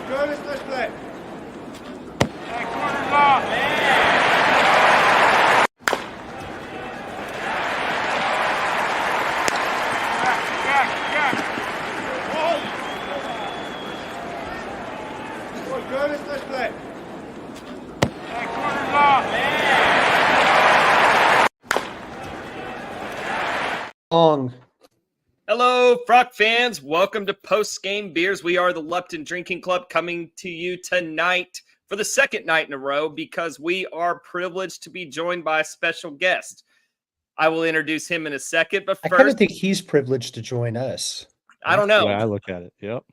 Curtis, let's play. That corner's off. Curtis, let's play. That corner's off. Long. Hello, Frock fans. Welcome to Post Game Beers. We are the Upton Drinking Club coming to you tonight for the second night in a row because we are privileged to be joined by a special guest. I will introduce him in a second, but I kind of first, think he's privileged to join us. I don't know. Yeah, I look at it. Yep.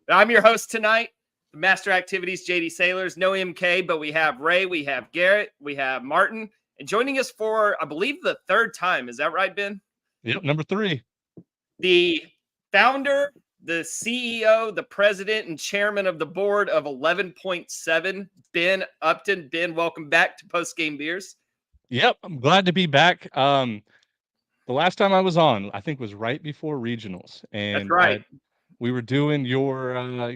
I'm your host tonight, the Master Activities, JD Sailors. No MK, but we have Ray, we have Garrett, we have Martin, and joining us for, I believe, the third time. Is that right, Ben? Yep. Number 3. The founder, the CEO, the president, and chairman of the board of 11.7, Ben Upton. Ben, welcome back to Post Game Beers. Yep. I'm glad to be back. The last time I was on, I think was right before regionals, and That's right. we were doing your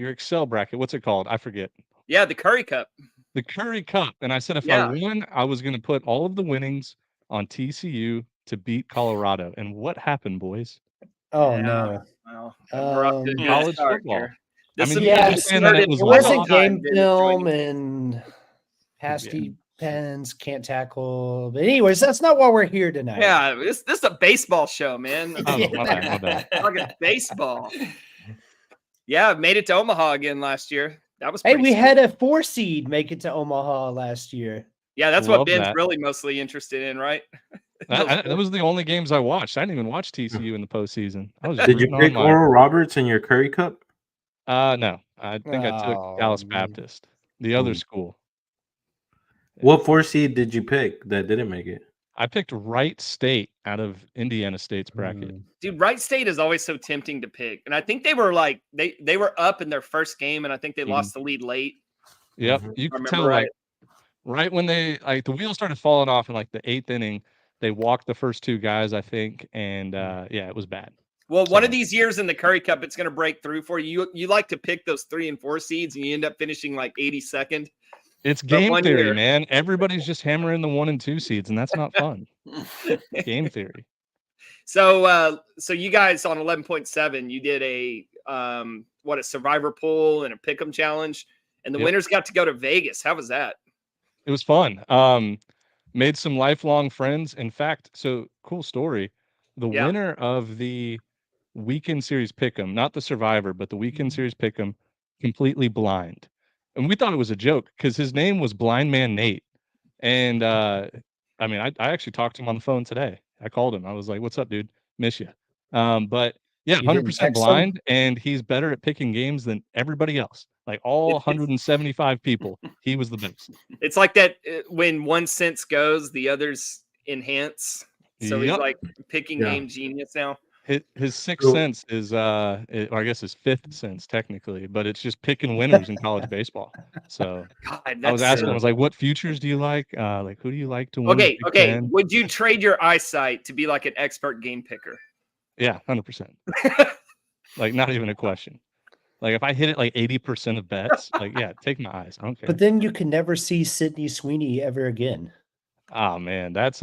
Excel bracket. What's it called? I forget. Yeah, the Curry Cup. The Curry Cup. And I said if Yeah. I won, I was going to put all of the winnings on TCU to beat Colorado. And what happened, boys? Oh Yeah. no. Well, we're up to a good College start football. here. I This mean, is you yeah, understand that it was It like wasn't all- game Ben film joining. and pasty pens, can't tackle. But anyways, that's not why we're here tonight. Yeah, this is a baseball show, man. Oh, my bad, my bad. Talking baseball. Yeah, made it to Omaha again last year. That was Hey, pretty we sweet. had a 4 seed make it to Omaha last year. Yeah, that's what Love Ben's that. really mostly interested in, right? That was the only games I watched. I didn't even watch TCU in the postseason. I was Did you rooting on pick my- Oral Roberts in your Curry Cup? No, I think I took Oh, Dallas man. Baptist, the other Ooh. school. What 4 seed did you pick that didn't make it? I picked Wright State out of Indiana State's bracket. Dude, Wright State is always so tempting to pick. And I think they were like they were up in their first game, and I think they lost the lead late. Yep, Mhm. you I could remember tell right. right when they the wheels started falling off in like the 8th inning. They walked the first 2 guys, I think, and yeah, it was bad. Well, one of So- these years in the Curry Cup, it's gonna break through for you. You like to pick those 3 and 4 seeds, and you end up finishing like 82nd. It's But game one theory, year- man. Everybody's just hammering the 1 and 2 seeds, and that's not fun. Game theory. So you guys on 11.7, you did a survivor pool and a pick'em challenge, and the Yep. winners got to go to Vegas. How was that? It was fun. Made some lifelong friends. In fact, so cool story. The Yeah. winner of the weekend series pick'em, not the survivor, but the weekend series pick'em, completely blind. And we thought it was a joke because his name was Blind Man Nate. And I mean, I actually talked to him on the phone today. I called him. I was like, "What's up, dude? Miss you." But yeah, You didn't 100% text him? blind, and he's better at picking games than everybody else. Like all It's- 175 people, he was the best. It's like that when one sense goes, the others enhance. So he's Yep. like picking Yeah. game genius now. His sixth So- sense is or I guess his 5th sense technically, but it's just picking winners in college baseball. So God, I was that's asking, so- I was like, "What futures do you like? Like who do you like to win?" the Okay, Big okay. Ten?" Would you trade your eyesight to be like an expert game picker? Yeah, 100%. Like not even a question. Like if I hit it like 80% of bets, like yeah, take my eyes. I don't care. But then you can never see Sydney Sweeney ever again. Oh man, that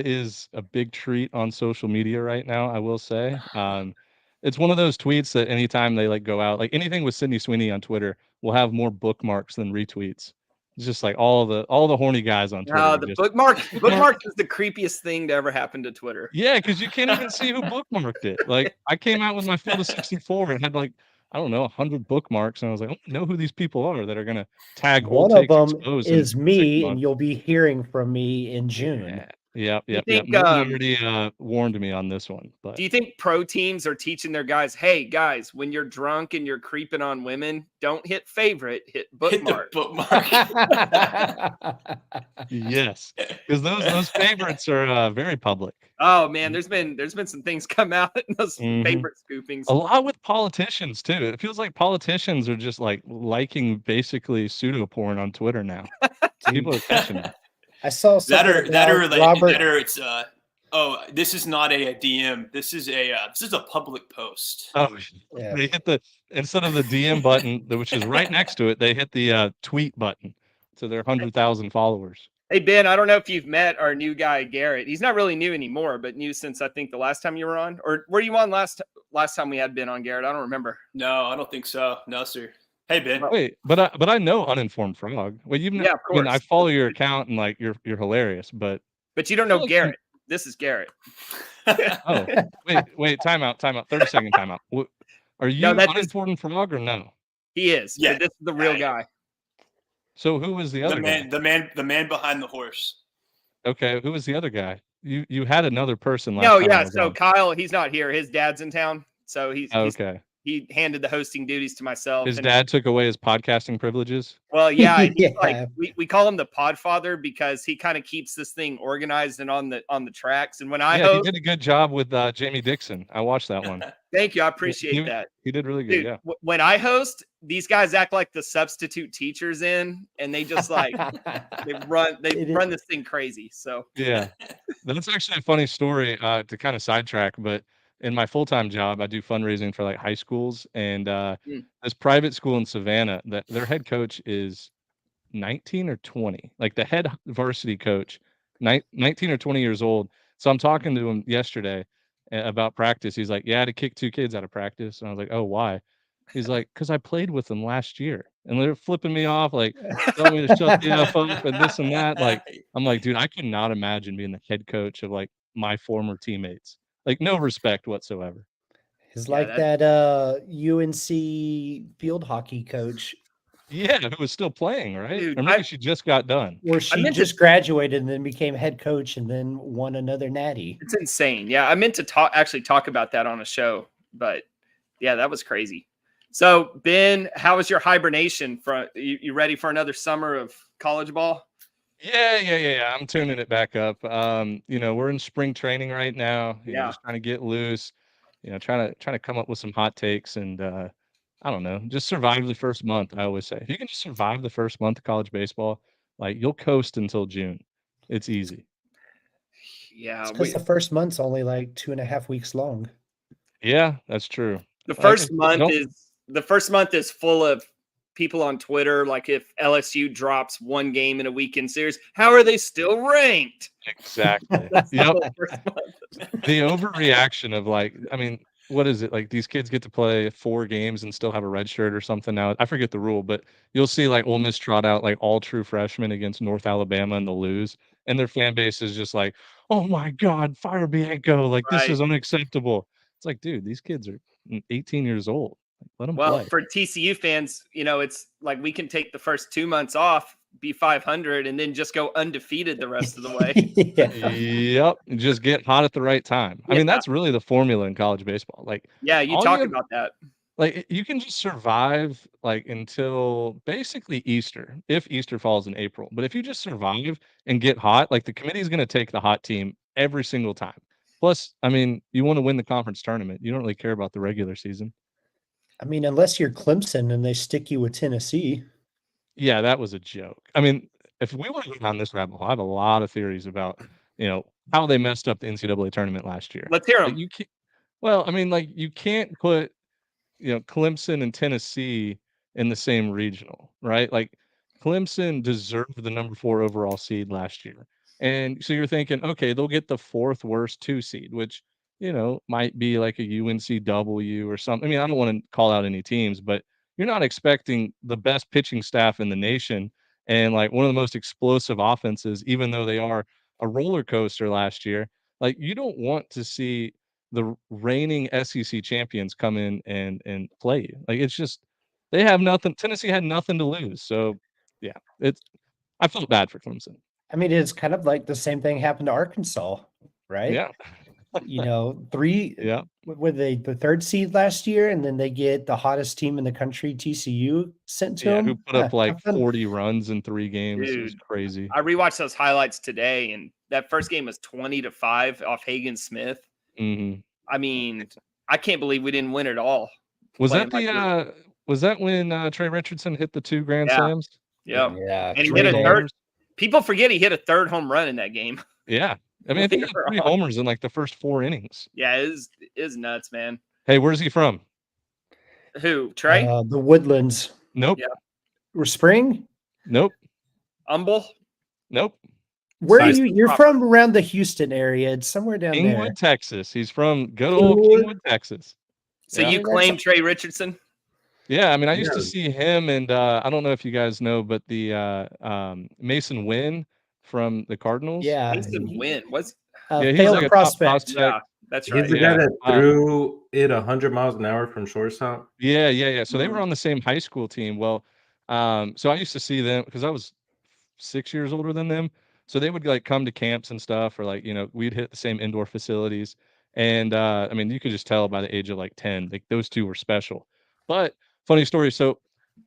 is a big treat on social media right now, I will say. It's one of those tweets that anytime they like go out, like anything with Sydney Sweeney on Twitter will have more bookmarks than retweets. It's just like all the horny guys on Twitter. No, the just, bookmark is the creepiest thing to ever happen to Twitter. yeah, because you can't even see who bookmarked it. Like I came out with my field of 64 and had like, I don't know, 100 bookmarks, and I was like, I don't know who these people are that are gonna tag One Old of Takes them Exposed in is 6 me, and months. you'll be hearing from me in June. Yep. think, Morgan already warned me on this one, but Do you think pro teams are teaching their guys, hey guys, when you're drunk and you're creeping on women, don't hit favorite, hit Hit the bookmark. bookmark. yes, because those favorites are very public. Oh man, there's been some things come out in those Mhm. favorite scoopings. A lot with politicians too. It feels like politicians are just like liking basically pseudo porn on Twitter now. People are catching it. I saw that something or about like Robert. that or it's Oh, this is not a DM. This is a public post. Oh, Yeah. they hit instead of the DM button, which is right next to it, they hit the tweet button to their 100,000 followers. Hey, Ben, I don't know if you've met our new guy, Garrett. He's not really new anymore, but new since I think the last time you were on. Or were you on last time we had Ben on, Garrett? I don't remember. No, I don't think so. No, sir. Hey, Ben. Wait, but I know Uninformed Frog. Well, you've Yeah, of I mean, I course. follow your account and like you're hilarious, but But you don't I feel know like Garrett. This is Garrett. oh, wait, time out. 30-second time out. Are you No, that is- Uninformed Frog or no? He is. Yeah. But this is the real guy. So who was the other guy? The man behind the horse. Okay, who was the other guy? You had another person last No, time. I yeah. was So on. Kyle, he's not here. His dad's in town. So Okay. he handed the hosting duties to myself. His and- dad took away his podcasting privileges. Well, yeah, he's Yeah. like we call him the Podfather because he kind of keeps this thing organized and on the tracks. And when I Yeah, host, he did a good job with Jamie Dixon. I watched that one. thank you, I appreciate he, that. He did really good. Dude, Yeah. when I host, these guys act like the substitute teachers in, and they just like they run this thing crazy. So Yeah. That's actually a funny story to kind of sidetrack, but in my full-time job, I do fundraising for like high schools, and this private school in Savannah, that their head coach is 19 or 20, like the head varsity coach, 19 or 20 years old. So I'm talking to him yesterday about practice. He's like, yeah, I had to kick 2 kids out of practice. And I was like, oh, why? He's like, because I played with them last year. And they're flipping me off, like, telling me to shut the F up and this and that. Like, I'm like, dude, I could not imagine being the head coach of like my former teammates. Like, no respect whatsoever. It's Yeah, like that UNC field hockey coach Yeah, who was still playing, right? Dude, or maybe she just got done. where she meant just graduated and then became head coach and then won another natty. it's insane. Yeah, I meant to talk about that on a show, but yeah, that was crazy. So Ben, how was your hibernation? You ready for another summer of college ball? Yeah. I'm tuning it back up. We're in spring training right now. Just trying to get loose. Trying to come up with some hot takes and I don't know, just survive the first month. I always say, if you can just survive the first month of college baseball, like you'll coast until June. It's easy. Yeah, Because the first month's only like 2.5 weeks long. Yeah, that's true. the first month is full of people on Twitter. Like if LSU drops one game in a weekend series, how are they still ranked? Exactly. That's the Yep. whole first month. The overreaction of like, I mean, what is it? Like these kids get to play 4 games and still have a red shirt or something now. I forget the rule, but you'll see like Ole Miss trot out like all true freshmen against North Alabama and they'll lose. And their fan base is just like, oh my God, fire Bianco. Like this is unacceptable. It's like, dude, these kids are 18 years old. Let them Well, play. for TCU fans, it's like we can take the first 2 months off, be 500, and then just go undefeated the rest of the way. Yeah. Yep. Just get hot at the right time. I mean, that's really the formula in college baseball. Like, Yeah, you all talk you have- about that. like you can just survive like until basically Easter, if Easter falls in April. But if you just survive and get hot, like the committee is going to take the hot team every single time. Plus, I mean, you want to win the conference tournament. You don't really care about the regular season. I mean, unless you're Clemson and they stick you with Tennessee. Yeah, that was a joke. I mean, if we want to get down this rabbit hole, I have a lot of theories about, how they messed up the NCAA tournament last year. Let's hear Like them. you can't, well, I mean, like you can't put, Clemson and Tennessee in the same regional, right? Like Clemson deserved the number 4 overall seed last year. And so you're thinking, okay, they'll get the 4th worst 2 seed, which, might be like a UNCW or something. I mean, I don't want to call out any teams, but you're not expecting the best pitching staff in the nation and like one of the most explosive offenses, even though they are a roller coaster last year. Like you don't want to see the reigning SEC champions come in and play you. Like it's just they have nothing. Tennessee had nothing to lose. So yeah, I felt bad for Clemson. I mean, it's kind of like the same thing happened to Arkansas, right? Yeah. Three Yeah. were they the 3rd seed last year, and then they get the hottest team in the country, TCU, sent to them. Who put up like 40 runs in 3 games. It was Dude, crazy. I rewatched those highlights today, and that first game was 20-5 off Hagen Smith. Hmm. I mean, I can't believe we didn't win at all. Was playing that like was that when Trey Richardson hit the 2 grand Yeah. slams? Yeah. Yeah, And he Trey hit a Lance. third. People forget he hit a 3rd home run in that game. Yeah. I mean, I think he had 3 homers in like the first 4 innings. Yeah, it is nuts, man. Hey, where's he from? Who? Trey? The Woodlands. Nope. Yeah. Or Spring? Nope. Humble? Nope. Where are Size you? You're proper. from around the Houston area. It's somewhere down there. Kingwood, Texas. He's from good old Kingwood? Kingwood, Texas. So Yeah. you claim Trey Richardson? Yeah, I mean, I used to Yeah. see him, and I don't know if you guys know, but the Mason Wynn from the Cardinals. Yeah. Mason Wynn. What's Yeah, he's failed like a top prospect. prospect. yeah, that's He's right. the Yeah. guy that threw it 100 miles an hour from shortstop. Yeah. So they were Mhm. on the same high school team. Well, so I used to see them because I was 6 years older than them. So they would like come to camps and stuff, or like, we'd hit the same indoor facilities. And I mean, you could just tell by the age of like 10, like those two were special. But funny story. So,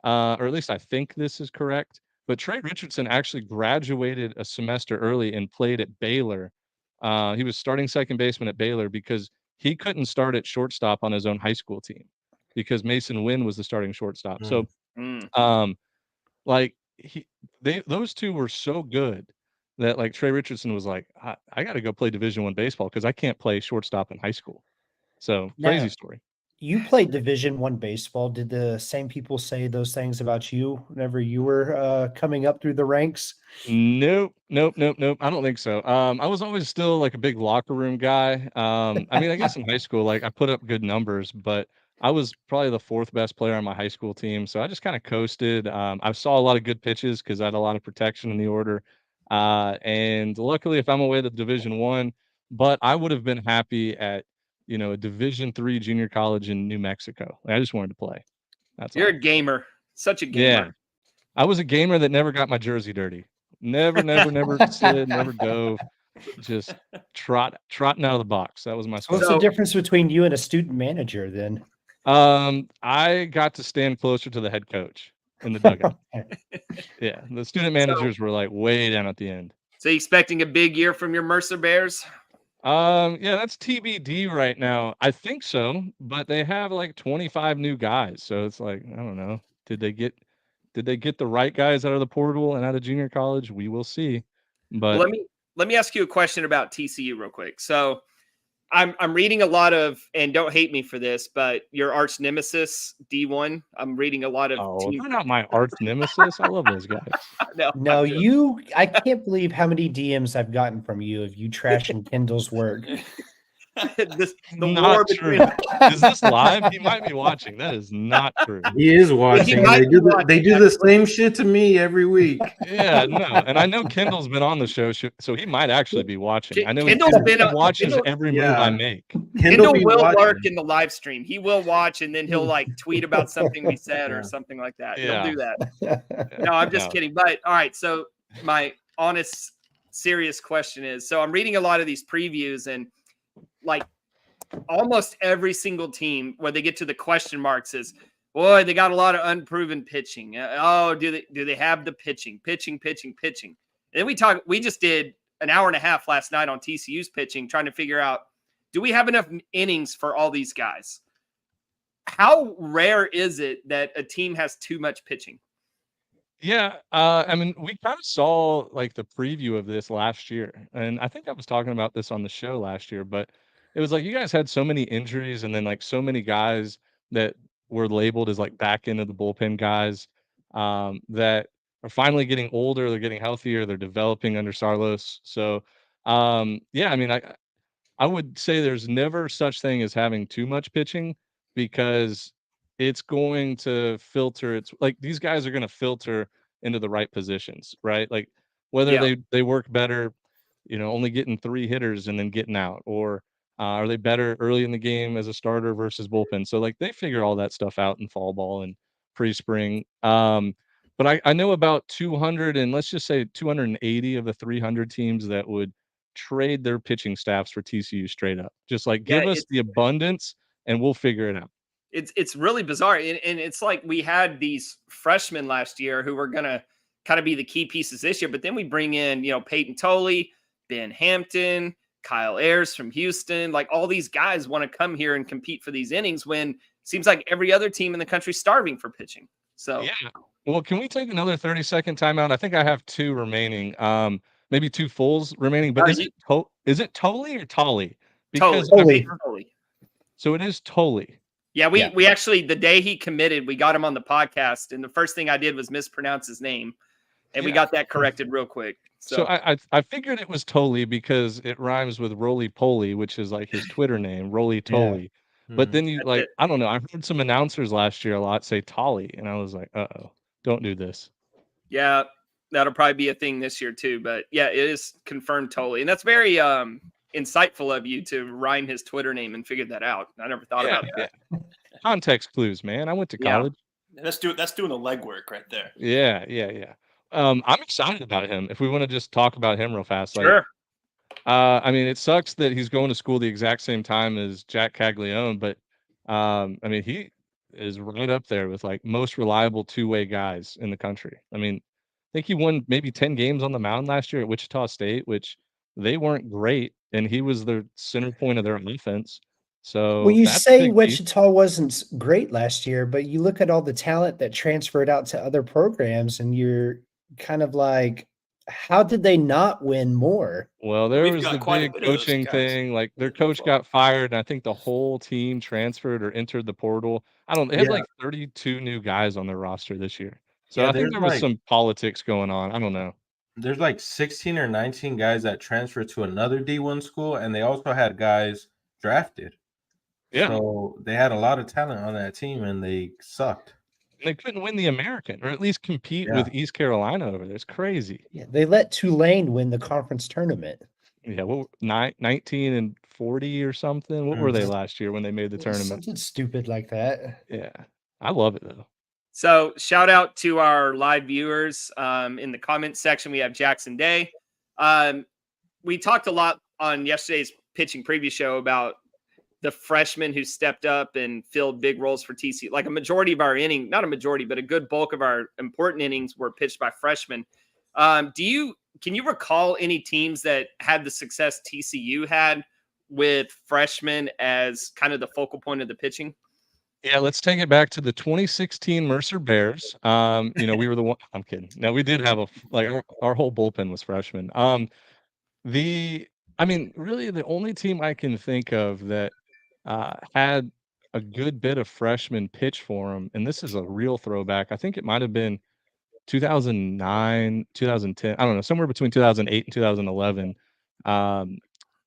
or at least I think this is correct, but Trey Richardson actually graduated a semester early and played at Baylor. He was starting second baseman at Baylor because he couldn't start at shortstop on his own high school team because Mason Wynn was the starting shortstop. So, Mm. like those two were so good that like Trey Richardson was like, I got to go play Division I baseball because I can't play shortstop in high school. So crazy Now, story. you played Division I baseball. Did the same people say those things about you whenever you were coming up through the ranks? Nope. I don't think so. I was always still like a big locker room guy. I mean, I guess in high school, like I put up good numbers, but I was probably the 4th best player on my high school team. So I just kind of coasted. I saw a lot of good pitches because I had a lot of protection in the order. And luckily, if I'm away to Division I, but I would have been happy at, a Division III junior college in New Mexico. I just wanted to play. That's You're all. a gamer. Such a gamer. Yeah. I was a gamer that never got my jersey dirty. Never slid, never dove. Just trotting out of the box. That was my What's special. the difference between you and a student manager then? I got to stand closer to the head coach in the dugout. Yeah, the student managers were like way down at the end. So you expecting a big year from your Mercer Bears? Yeah, that's TBD right now. I think so, but they have like 25 new guys, so it's like I don't know. Did they get the right guys out of the portal and out of junior college? We will see. But Well, let me ask you a question about TCU real quick. So I'm reading a lot of, and don't hate me for this, but your arch nemesis D1. I'm reading a lot of. they're not my arch nemesis. I love those guys. No, I can't believe how many DMs I've gotten from you of you trashing Kendall's work. the Not war true. between. Is this live? He might be watching. That is not true. He is watching. might They be do watching, they do the same shit to me every week. Yeah, no. And I know Kendall's been on the show, so he might actually be watching. I know Kendall's been on- watches Kendall- every move Yeah. I make. Kendall be will watching. lurk in the live stream. He will watch, and then he'll like tweet about something we said or Yeah. something like that. Yeah. He'll do that. No, I'm just kidding. But all right, so my honest, serious question is: so I'm reading a lot of these previews, and like almost every single team, when they get to the question marks, is boy, they got a lot of unproven pitching. Do they have the pitching? And then we just did an hour and a half last night on TCU's pitching, trying to figure out, do we have enough innings for all these guys? How rare is it that a team has too much pitching? Yeah, I mean, we kind of saw like the preview of this last year, and I think I was talking about this on the show last year, but it was like you guys had so many injuries, and then like so many guys that were labeled as like back end of the bullpen guys, that are finally getting older, they're getting healthier, they're developing under Sarlos. So, yeah, I mean, I would say there's never such thing as having too much pitching because it's going to filter. It's like these guys are going to filter into the right positions, right? Like whether Yeah. they work better, only getting 3 hitters and then getting out, or are they better early in the game as a starter versus bullpen? So like they figure all that stuff out in fall ball and pre-spring. But I know about 200 and let's just say 280 of the 300 teams that would trade their pitching staffs for TCU straight up. Just like give us the abundance and we'll figure it out. It's really bizarre. And it's like we had these freshmen last year who were going to kind of be the key pieces this year. But then we bring in, Peyton Tolley, Ben Hampton, Kyle Ayers from Houston. Like all these guys want to come here and compete for these innings when it seems like every other team in the country is starving for pitching. So, yeah. Well, can we take another 30-second timeout? I think I have 2 remaining. Maybe 2 fulls remaining. But Is it Tolly or Tolly? Totally. Because Tolly. I think totally. so it is Tolly. Yeah, we Yeah. we actually the day he committed, we got him on the podcast, and the first thing I did was mispronounce his name, and we Yeah. got that corrected real quick. So So I figured it was Tolly because it rhymes with Roly Poly, which is like his Twitter name, Roly Toly. But then you That's like it. I don't know. I heard some announcers last year a lot say Tolly, and I was like, uh-oh, don't do this. Yeah, that'll probably be a thing this year too. But yeah, it is confirmed totally, and that's very insightful of you to rhyme his Twitter name and figure that out. I never thought about that. Yeah. Context clues, man. I went to Yeah. college. That's doing the legwork right there. Yeah. I'm excited about him. If we want to just talk about him real fast, like, Sure. I mean, it sucks that he's going to school the exact same time as Jack Caglione, but I mean, he is right up there with like most reliable two-way guys in the country. I mean, I think he won maybe 10 games on the mound last year at Wichita State, which they weren't great, and he was the center point of their offense. So Well, you that's a say big piece. Wichita wasn't great last year, but you look at all the talent that transferred out to other programs, and you're kind of like, how did they not win more? Well, there We've was got the quite a big bit of those coaching guys thing. Like their in coach football. got fired, and I think the whole team transferred or entered the portal. I don't. They had Yeah. like 32 new guys on their roster this year. So Yeah, I think there's there was like some politics going on. I don't know. there's like 16 or 19 guys that transferred to another D1 school, and they also had guys drafted. Yeah, So they had a lot of talent on that team, and they sucked. and they couldn't win the American or at least compete Yeah. with East Carolina over there. It's crazy. Yeah, they let Tulane win the conference tournament. Yeah, what 19 and 40 or something? What were they last year when they made the tournament? Something stupid like that. Yeah, I love it though. So shout out to our live viewers in the comments section. We have Jackson Day. We talked a lot on yesterday's pitching preview show about the freshmen who stepped up and filled big roles for TCU. Like a majority of our inning, not a majority, but a good bulk of our important innings were pitched by freshmen. Can you recall any teams that had the success TCU had with freshmen as kind of the focal point of the pitching? Yeah, let's take it back to the 2016 Mercer Bears. You know, we were the one. I'm kidding. No, we did have our whole bullpen was freshmen. I mean, really, the only team I can think of that had a good bit of freshmen pitch for them, and this is a real throwback. I think it might have been 2009, 2010. I don't know, somewhere between 2008 and 2011.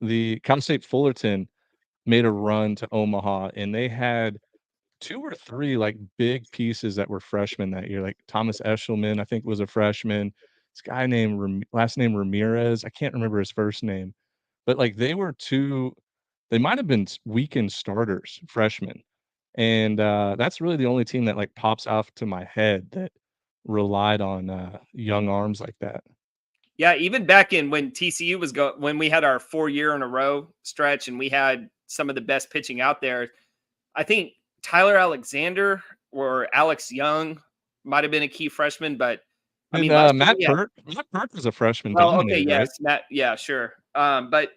The Cal State Fullerton made a run to Omaha, and they had 2 or 3, like, big pieces that were freshmen that year, like Thomas Eshelman, I think, was a freshman. This guy named last name Ramirez, I can't remember his first name, but, like, they were 2 they might have been weekend starters, freshmen, and, that's really the only team that, like, pops off to my head that relied on, young arms like that. Yeah, even back in when TCU was when we had our 4-year in a row stretch and we had some of the best pitching out there, I think Tyler Alexander or Alex Young might have been a key freshman, but I mean, And, Matt Pert was a freshman well, okay, dominated, right? yes, Matt, yeah, sure. But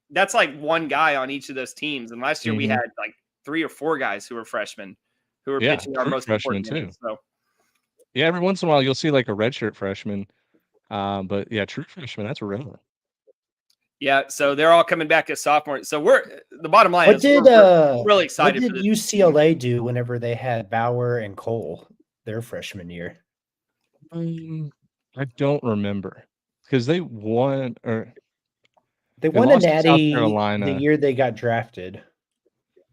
that's like one guy on each of those teams. And last year we Mhm. had like 3 or 4 guys who were freshmen who were Yeah, pitching our true most freshmen important too. innings. So Yeah, every once in a while you'll see like a redshirt freshman, but yeah, true freshman, that's rare. yeah, so they're all coming back as sophomores. So the bottom line What is did we're really what excited did for this. UCLA do whenever they had Bauer and Cole their freshman year? I don't remember because they won or They they won a lost to South natty the Carolina. year they got drafted.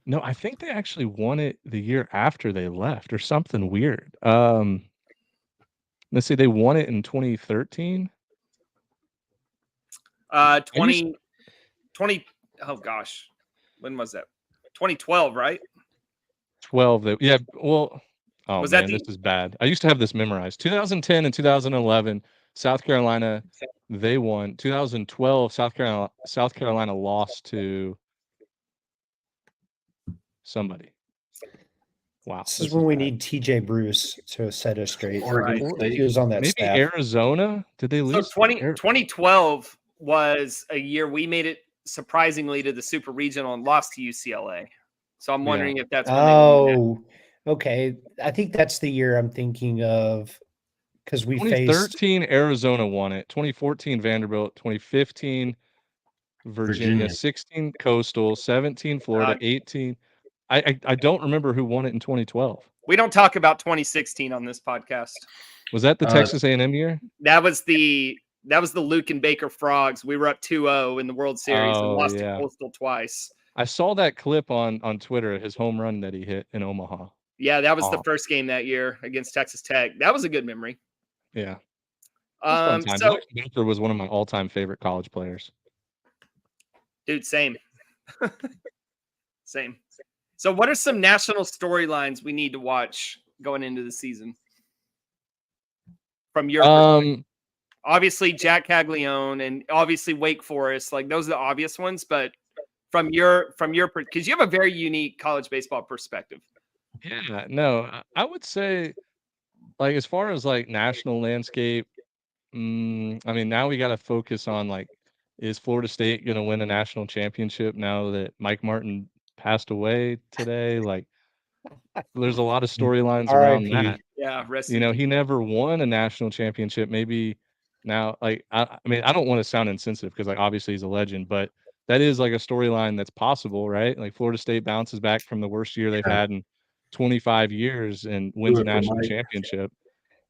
No, I think they actually won it the year after they left or something weird. Let's see, they won it in 2013. 20, oh gosh, when was that? 2012, right? 12. Yeah, well, oh Was that man, this is bad. I used to have this memorized. 2010 and 2011, South Carolina, they won. 2012, South Carolina lost to somebody. Wow. This is when we need TJ Bruce to set us straight. Oregon He State. was on that Maybe staff. Arizona? Did they So lose? 2012 was a year we made it surprisingly to the Super Regional and lost to UCLA. So I'm wondering if that's when they won that. Okay. I think that's the year I'm thinking of because we faced 2013, Arizona won it. 2014, Vanderbilt. 2015, Virginia. 16 Coastal, 17 Florida, 18. I don't remember who won it in 2012. We don't talk about 2016 on this podcast. Was that the Texas A&M year? That was the Luke and Baker Frogs. We were up 2-0 in the World Series and lost to Coastal twice. I saw that clip on Twitter, his home run that he hit in Omaha. Yeah, that was the first game that year against Texas Tech. That was a good memory. Yeah. So Luke Baker was one of my all-time favorite college players. Dude, same. Same. So what are some national storylines we need to watch going into the season? From your perspective? Obviously Jack Caglione and obviously Wake Forest, like those are the obvious ones, but from your because you have a very unique college baseball perspective. Yeah, no, I would say like as far as like national landscape, I mean now we got to focus on like is Florida State going to win a national championship now that Mike Martin passed away today? Like there's a lot of storylines around that. Yeah, he never won a national championship. Maybe now, like, I mean, I don't want to sound insensitive because, like, obviously he's a legend, but that is like a storyline that's possible, right? Like, Florida State bounces back from the worst year they've had in 25 years and wins a national championship.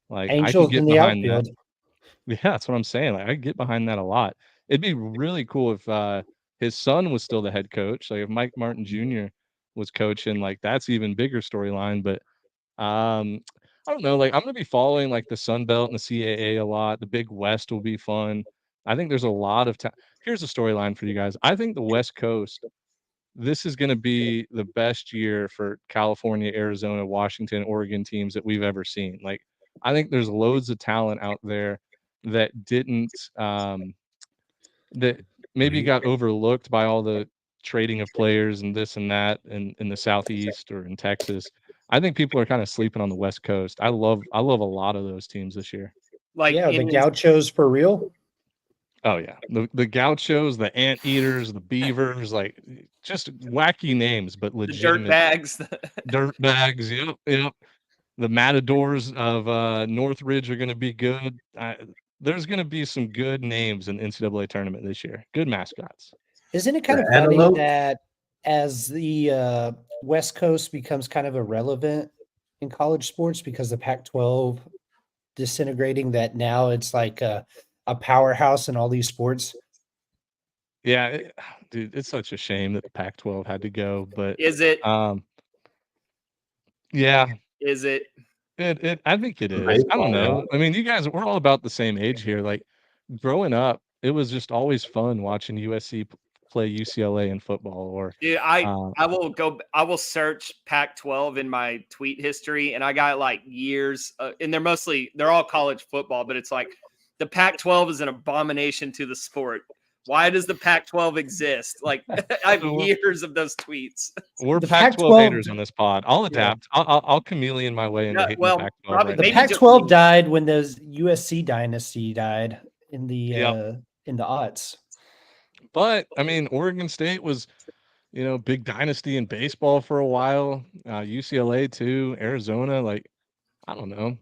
Like, I can Angels get in the behind that. outfield. Yeah, that's what I'm saying. Like, I get behind that a lot. It'd be really cool if his son was still the head coach. Like, if Mike Martin Jr. was coaching, like, that's even bigger storyline. But I don't know. Like, I'm gonna be following like the Sun Belt and the CAA a lot. The Big West will be fun. I think there's a lot of time. Here's a storyline for you guys. I think the West Coast, this is gonna be the best year for California, Arizona, Washington, Oregon teams that we've ever seen. Like, I think there's loads of talent out there that didn't that maybe got overlooked by all the trading of players and this and that in the Southeast or in Texas. I think people are kind of sleeping on the West Coast. I love a lot of those teams this year. Like the Gauchos for real. Oh yeah, the Gauchos, the Anteaters, the Beavers, like just wacky names, but legitimate. Dirt bags. Yep. The Matadors of Northridge are going to be good. There's going to be some good names in the NCAA tournament this year. Good mascots. Isn't it kind of funny that as the West Coast becomes kind of irrelevant in college sports because the Pac-12 disintegrating, that now it's like a powerhouse in all these sports? Yeah, dude, it's such a shame that the Pac-12 had to go. But is it? Yeah. Is it? I think it is. I don't know. I mean, you guys, we're all about the same age here. Like growing up, it was just always fun watching USC play UCLA in football. Or dude, I will search Pac-12 in my tweet history, and I got like years, and they're all college football, but it's like the Pac-12 is an abomination to the sport. Why does the Pac-12 exist? Like I have years of those tweets. We're Pac-12 haters on this pod. I'll adapt. Yeah. I'll chameleon my way into hating the Pac-12. Right? The Pac-12 died when the USC dynasty died in the aughts. But I mean, Oregon State was, big dynasty in baseball for a while. UCLA too. Arizona, like I don't know.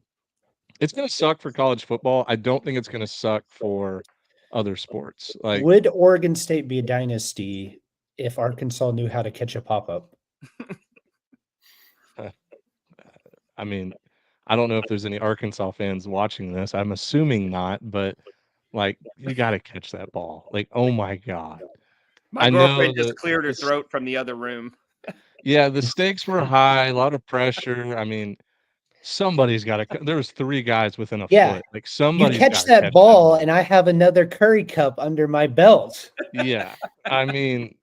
It's gonna suck for college football. I don't think it's gonna suck for other sports. Like, would Oregon State be a dynasty if Arkansas knew how to catch a pop-up? I mean, I don't know if there's any Arkansas fans watching this. I'm assuming not, but like you got to catch that ball. Like, oh my God. My girlfriend just cleared her throat from the other room. Yeah, the stakes were high, a lot of pressure. I mean, somebody's got to. There was 3 guys within a foot. Like somebody catch that ball, and I have another Curry cup under my belt. Yeah, I mean,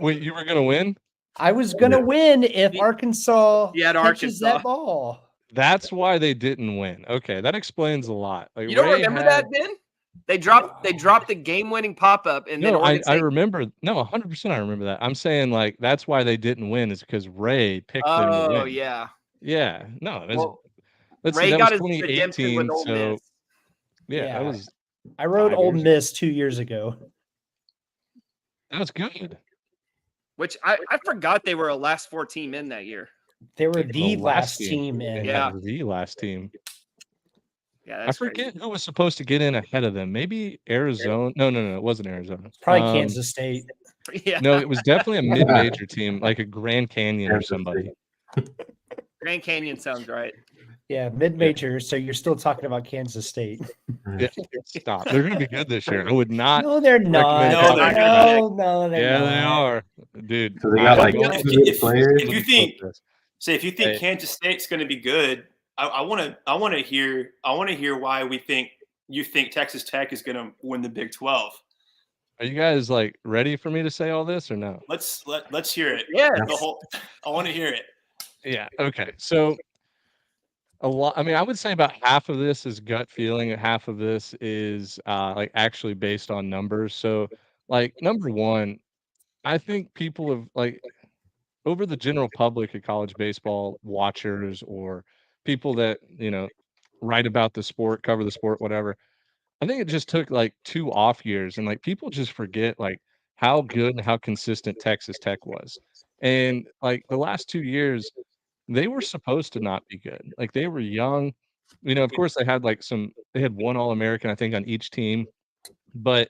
wait, you were gonna win? I was gonna win if Arkansas catches that ball. That's why they didn't win. Okay, that explains a lot. Like, you don't remember that, Ben? They dropped the game-winning pop-up, and then I remember. No, 100%. I remember that. I'm saying like that's why they didn't win is because Ray picked them to win. Oh yeah. Yeah, no. Ray got his 2018. With Ole Miss. Yeah, that was. I rode Ole Miss 2 years ago. That was good. Which I forgot they were a last 4 team in that year. They were the last team in. Yeah, the last team. Yeah, I that's forget crazy. who was supposed to get in ahead of them. Maybe Arizona. No, it wasn't Arizona. Probably Kansas State. Yeah, No, it was definitely a mid-major team, like a Grand Canyon or Kansas somebody. Grand Canyon sounds right. Yeah, mid-major. So you're still talking about Kansas State. Yeah, stop. They're going to be good this year. I would not. No, they're not. recommend No, they're No, no, they're Yeah, not. they are, dude. So they got like I'm two going good players. if you think Hey. Kansas State's going to be good, I want to hear why you think Texas Tech is going to win the Big 12. Are you guys like ready for me to say all this or no? Let's hear it. Yeah. I want to hear it. Yeah. Okay. So a lot. I mean, I would say about half of this is gut feeling, and half of this is like actually based on numbers. So, like number one, I think people have like over the general public of college baseball watchers or people that write about the sport, cover the sport, whatever. I think it just took like 2 off years and like people just forget like how good and how consistent Texas Tech was. And like the last 2 years, they were supposed to not be good. Like they were young. Of course they had one All-American, I think, on each team, but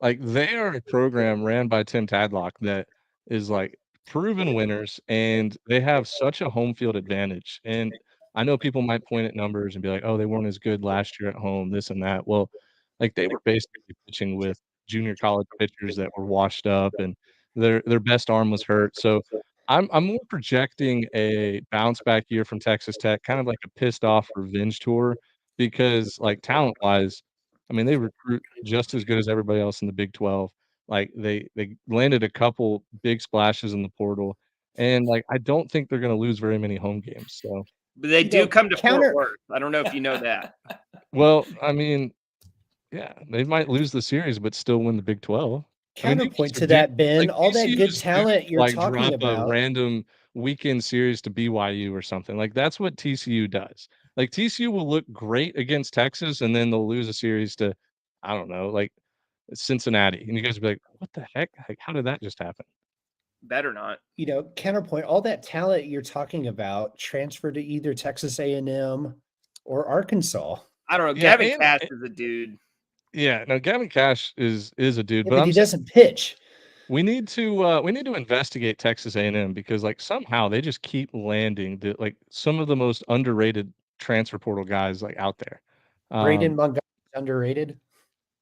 like they are a program ran by Tim Tadlock that is like proven winners and they have such a home field advantage. And I know people might point at numbers and be like, oh, they weren't as good last year at home, this and that. Well, like they were basically pitching with junior college pitchers that were washed up and their best arm was hurt. So I'm more projecting a bounce back year from Texas Tech, kind of like a pissed off revenge tour, because like talent wise, I mean, they recruit just as good as everybody else in the Big 12. Like they landed a couple big splashes in the portal, and like I don't think they're going to lose very many home games. So, But they do come to counter- Fort Worth. I don't know if you know that. well, I mean, yeah, they might lose the series, but still win the Big 12. Counterpoint to that, Ben. All that TCU good just talent you're like talking drop about. a random weekend series to BYU or something. Like that's what TCU does. Like TCU will look great against Texas, and then they'll lose a series to, I don't know, like Cincinnati, and you guys will be like, "What the heck? Like, how did that just happen?" Better not. Counterpoint. All that talent you're talking about transferred to either Texas A&M or Arkansas. I don't know. Yeah, Gavin Cash is a dude. Yeah, no, Gavin Cash is a dude, Yeah, but but I'm he saying doesn't pitch. we need to investigate Texas A&M because like somehow they just keep landing like some of the most underrated transfer portal guys like out there. Braden Montgomery underrated.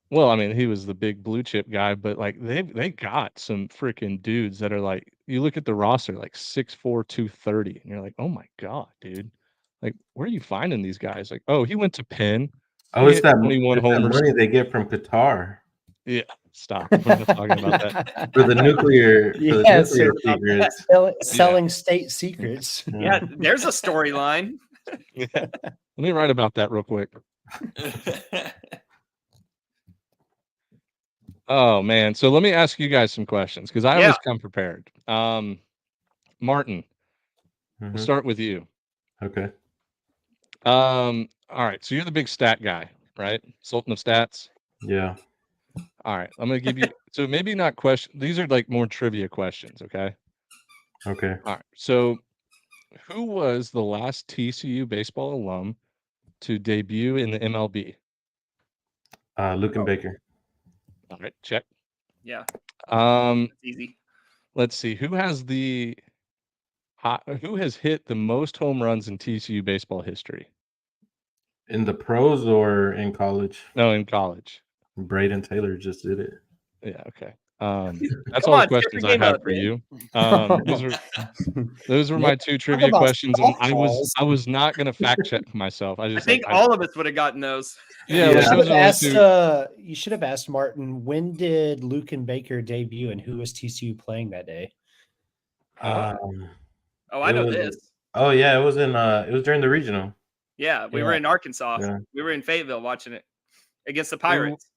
Well, I mean, he was the big blue chip guy, but like they got some freaking dudes that are like you look at the roster like 6'4", 230, and you're like, oh my god, dude. Like, where are you finding these guys? Like, oh, he went to Penn. Oh, He it's hit that 21 it's that homers. money they get from Qatar Yeah, stop. We're not talking about that. for the nuclear Yeah, so secrets. selling state secrets. Yeah, there's a storyline. Yeah. Let me write about that real quick. Oh man, so let me ask you guys some questions because I always come prepared. Martin, we'll start with you. Okay. All right, so you're the big stat guy, right? Sultan of stats. Yeah. All right, I'm gonna give you so maybe not question. These are like more trivia questions, okay? Okay. All right. So, who was the last TCU baseball alum to debut in the MLB? Luke Baker. All right, check. Yeah. It's easy. Let's see who has hit the most home runs in TCU baseball history. In the pros or in college? No, in college. Braden Taylor just did it. Yeah. Okay. That's Come all on, the questions step your I game have up, for man. you. Those were my two trivia about questions, and I softballs. was not gonna fact check myself. I I just think all of us would have gotten those. yeah. Yeah. Like, those are the two. You should have asked Martin, when did Luke and Baker debut and who was TCU playing that day? Um, Oh, I it know was- this. Oh yeah, it was during the regional. Yeah, we were in Arkansas. Yeah. We were in Fayetteville watching it against the Pirates.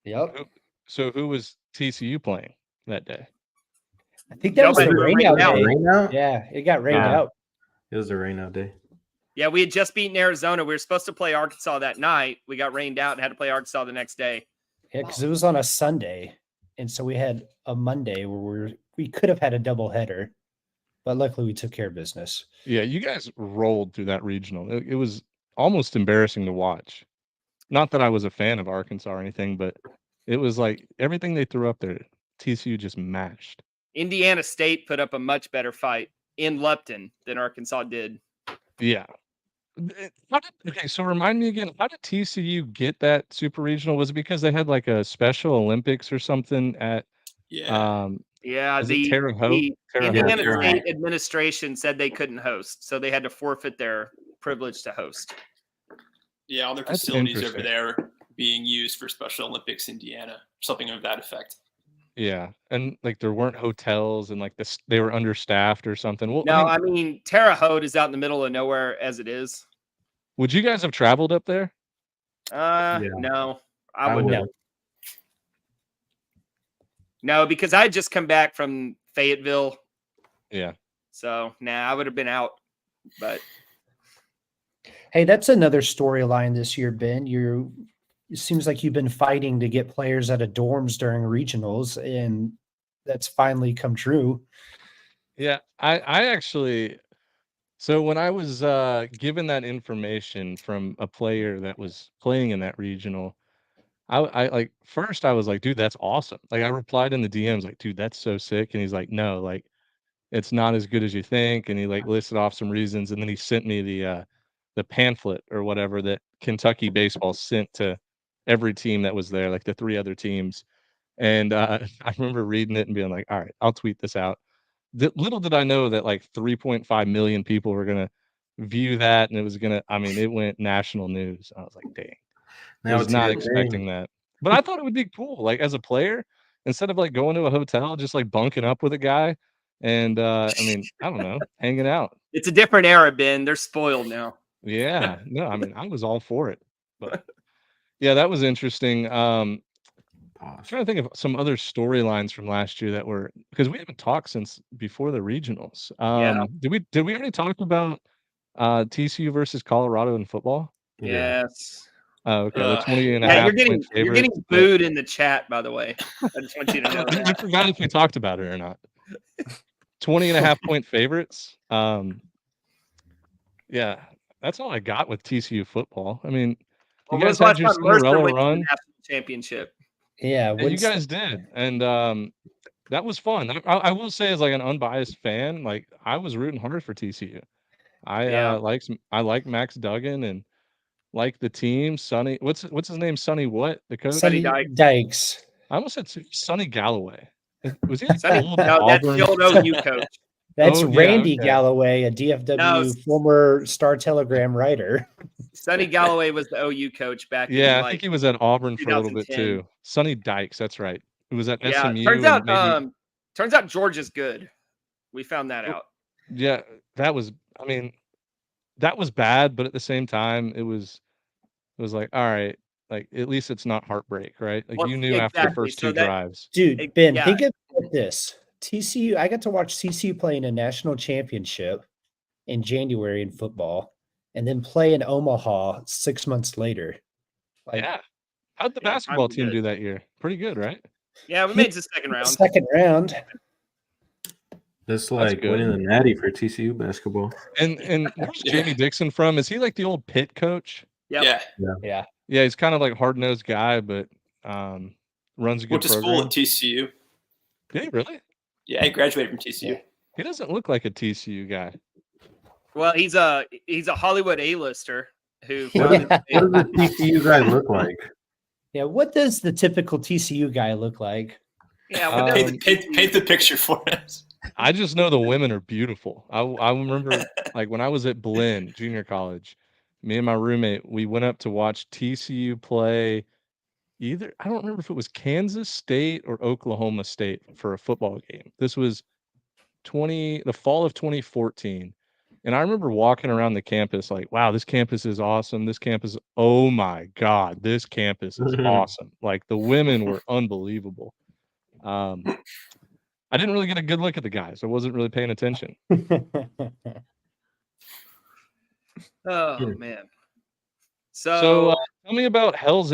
Yep. So who was TCU playing that day? I think that was the Nobody rain out rained out. day. Rain out? Yeah, it got rained Yeah. out. It was a rain out day. Yeah, we had just beaten Arizona. We were supposed to play Arkansas that night. We got rained out and had to play Arkansas the next day. Yeah, because it was on a Sunday. And so we had a Monday where we could have had a double header, but luckily we took care of business. Yeah, you guys rolled through that regional. It was almost embarrassing to watch. Not that I was a fan of Arkansas or anything, but it was like everything they threw up there, TCU just mashed. Indiana State put up a much better fight in Lupton than Arkansas did. Yeah. Okay, so remind me again, how did TCU get that super regional? Was it because they had like a Special Olympics or something at Yeah. Yeah, is it Terre Haute? the Terre Haute. Indiana Terre State Haute. administration said they couldn't host, so they had to forfeit their privilege to host. Yeah, all their That's facilities over interesting. there being used for Special Olympics Indiana, something of that effect. Yeah, and like there weren't hotels and like they were understaffed or something. Well, No, I mean, I mean Terre Haute is out in the middle of nowhere as it is. would you guys have traveled up there? No, I I wouldn't. would. have. No, because I had just come back from Fayetteville, Yeah. so I would have been out. But Hey, that's another storyline this year, Ben. It seems like you've been fighting to get players out of dorms during regionals, and that's finally come true. Yeah, I actually so when I was given that information from a player that was playing in that regional, I like first I was like, dude, that's awesome. Like I replied in the DMs like, dude, that's so sick. And he's like, no, like it's not as good as you think. And he like listed off some reasons, and then he sent me the pamphlet or whatever that Kentucky baseball sent to every team that was there, like the 3 other teams. And I remember reading it and being like, all right, I'll tweet this out. Little did I know that like 3.5 million people were gonna view that, and it was gonna. I mean, it went national news. I was like, dang, Now was it's a not good thing. expecting that. But I thought it would be cool, like as a player, instead of like going to a hotel, just like bunking up with a guy, and I mean, I don't know, hanging out. it's a different era, Ben. They're spoiled now. Yeah, no, I mean, I was all for it. But yeah, that was interesting. Pause. Trying to think of some other storylines from last year that were because we haven't talked since before the regionals. Yeah. Did we already talk about TCU versus Colorado in football? Yeah. Yes. Oh, okay. The Ugh. 20 and a Yeah, half you're point getting favorites. booed in the chat, by the way. I just want you to know I that. forgot if we talked about it or not. 20 and a half point favorites. Yeah, that's all I got with TCU football. I mean, you Well, guys when's the had last your time Mercer Cinderella went to the run. national championship? Yeah, Yeah, you guys did, and that was fun. I will say, as like an unbiased fan, like I was rooting hard for TCU. Yeah. I like Max Duggan and like the team. Sonny, what's his name? Sonny what? The coach? Sonny Sonny Dykes. Dykes. I almost said Sonny Galloway. Was he like Sonny, old no, that's Auburn? the old OU coach. That's Oh, yeah, Randy okay. Galloway, a DFW No, former Star Telegram writer. Sonny Galloway was the OU coach back Yeah, in I think like he was at Auburn for a little bit 2010. too. Sonny Dykes, that's right. It was at Yeah. SMU and maybe Turns out George is good. We found that out. yeah, that was I mean, that was bad, but at the same time, it was like, all right, like at least it's not heartbreak, right? Like Well, you knew after the exactly. first So 2 that drives. Dude, Ben, yeah. think of this. TCU, I got to watch TCU play in a national championship in January in football and then play in Omaha 6 months later. Like, Yeah. How'd the Yeah, basketball I'm team good. do that year? Pretty good, right? Yeah, we made it to the second round. second round. That's like good. winning the Natty for TCU basketball. And where's Jamie Dixon from? Is he like the old Pitt coach? Yep. Yeah. Yeah. Yeah, he's kind of like hard-nosed guy, but runs a good Went to school program. at TCU. Did he really? Yeah, he graduated from TCU. Yeah. He doesn't look like a TCU guy. Well, he's a Hollywood A-lister who Yeah. founded What does the TCU guy look like? Yeah, what does the typical TCU guy look like? Yeah, what does Paint the picture for us. I just know the women are beautiful. I remember like when I was at Blinn Junior College, me and my roommate, we went up to watch TCU play either, I don't remember if it was Kansas State or Oklahoma State for a football game. This was the fall of 2014. And I remember walking around the campus like, wow, this campus is awesome. This campus, oh my God, this campus is awesome. Like the women were unbelievable. I didn't really get a good look at the guys. I wasn't really paying attention. Oh man. So tell me about Hell's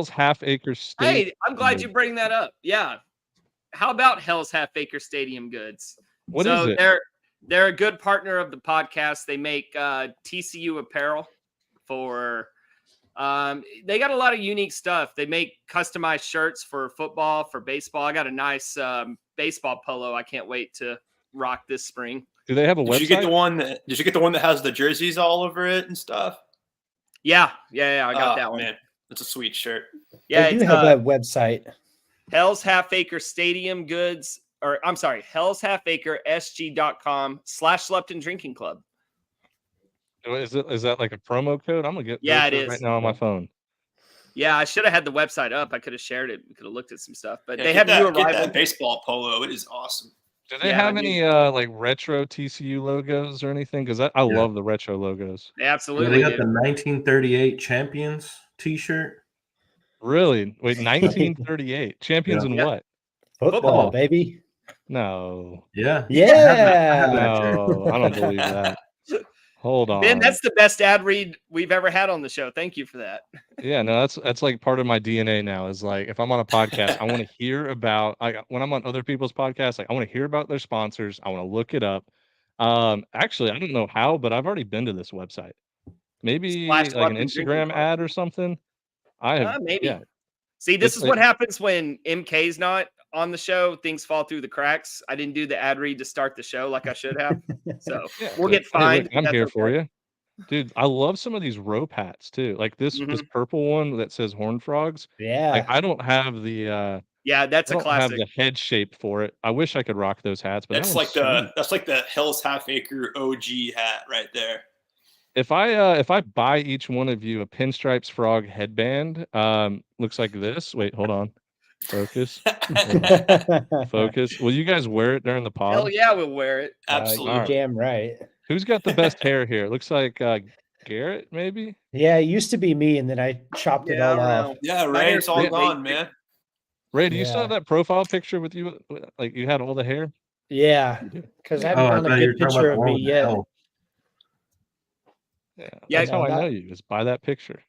Half Acre State. Hey, I'm glad you bring that up. Yeah. How about Hell's Half Acre Stadium Goods? What is it? They're a good partner of the podcast. They make TCU apparel for. They got a lot of unique stuff. They make customized shirts for football, for baseball. I got a nice baseball polo. I can't wait to rock this spring. Do they have a Did website? you get the one that? Did you get the one that has the jerseys all over it and stuff? Yeah. I got that one. Man, it's a sweet shirt. Yeah, They do it's have a website. Hell's Half Acre Stadium Goods, or I'm sorry, Hell's Half Acre SG.com/Lupton Drinking Club. Is that like a promo code? I'm gonna get Yeah, go it to is. right now on my phone. Yeah, I should have had the website up. I could have shared it. We could have looked at some stuff. But Yeah, they get have new that, get arrival. that baseball polo. It is awesome. Do they Yeah, have I any like retro TCU logos or anything? Because I love the retro logos. They Yeah, absolutely we got do. the 1938 champions T-shirt. Really? Wait, 1938 champions Yeah. in Yeah. what? Football, Oh. baby. No, Yeah. Yeah. I have that shirt. no, I don't believe that. Hold on. Ben, that's the best ad read we've ever had on the show. Thank you for that. Yeah, no, that's like part of my DNA now. Is like if I'm on a podcast, I want to hear about. When I'm on other people's podcasts, like I want to hear about their sponsors. I want to look it up. Actually, I don't know how, but I've already been to this website. Maybe like an Lupton Drinking Instagram Club. ad or something. I have Maybe. Yeah. See, this It's is like- what happens when MK's not on the show. Things fall through the cracks. I didn't do the ad read to start the show like I should have. So Yeah, we'll but, get hey, fined. look, I'm That's here for okay. you, dude. I love some of these rope hats too. Like this purple one that says Horned Frogs. Yeah. Like I don't have the Yeah, that's I a don't have classic. the head shape for it. I wish I could rock those hats, but That's like the Hell's Half Acre OG hat right there. if I buy each one of you a Pinstripes Frog headband, looks like this. Wait, hold on. Focus. Focus. Will you guys wear it during the pod? Hell yeah, we'll wear it. Absolutely. Alright. Damn right. Who's got the best hair here? It looks like Garrett, maybe. Yeah, it used to be me, and then I chopped it all off. Yeah, My Ray, hair's it's all pretty gone, basic. man. Ray, do you still Yeah. have that profile picture with you? Like you had all the hair? Yeah, because I haven't Oh, I found a thought you were good talking picture about the of one me with the yet. L. Yeah, Yeah, that's how no, I not- know you, is by that picture.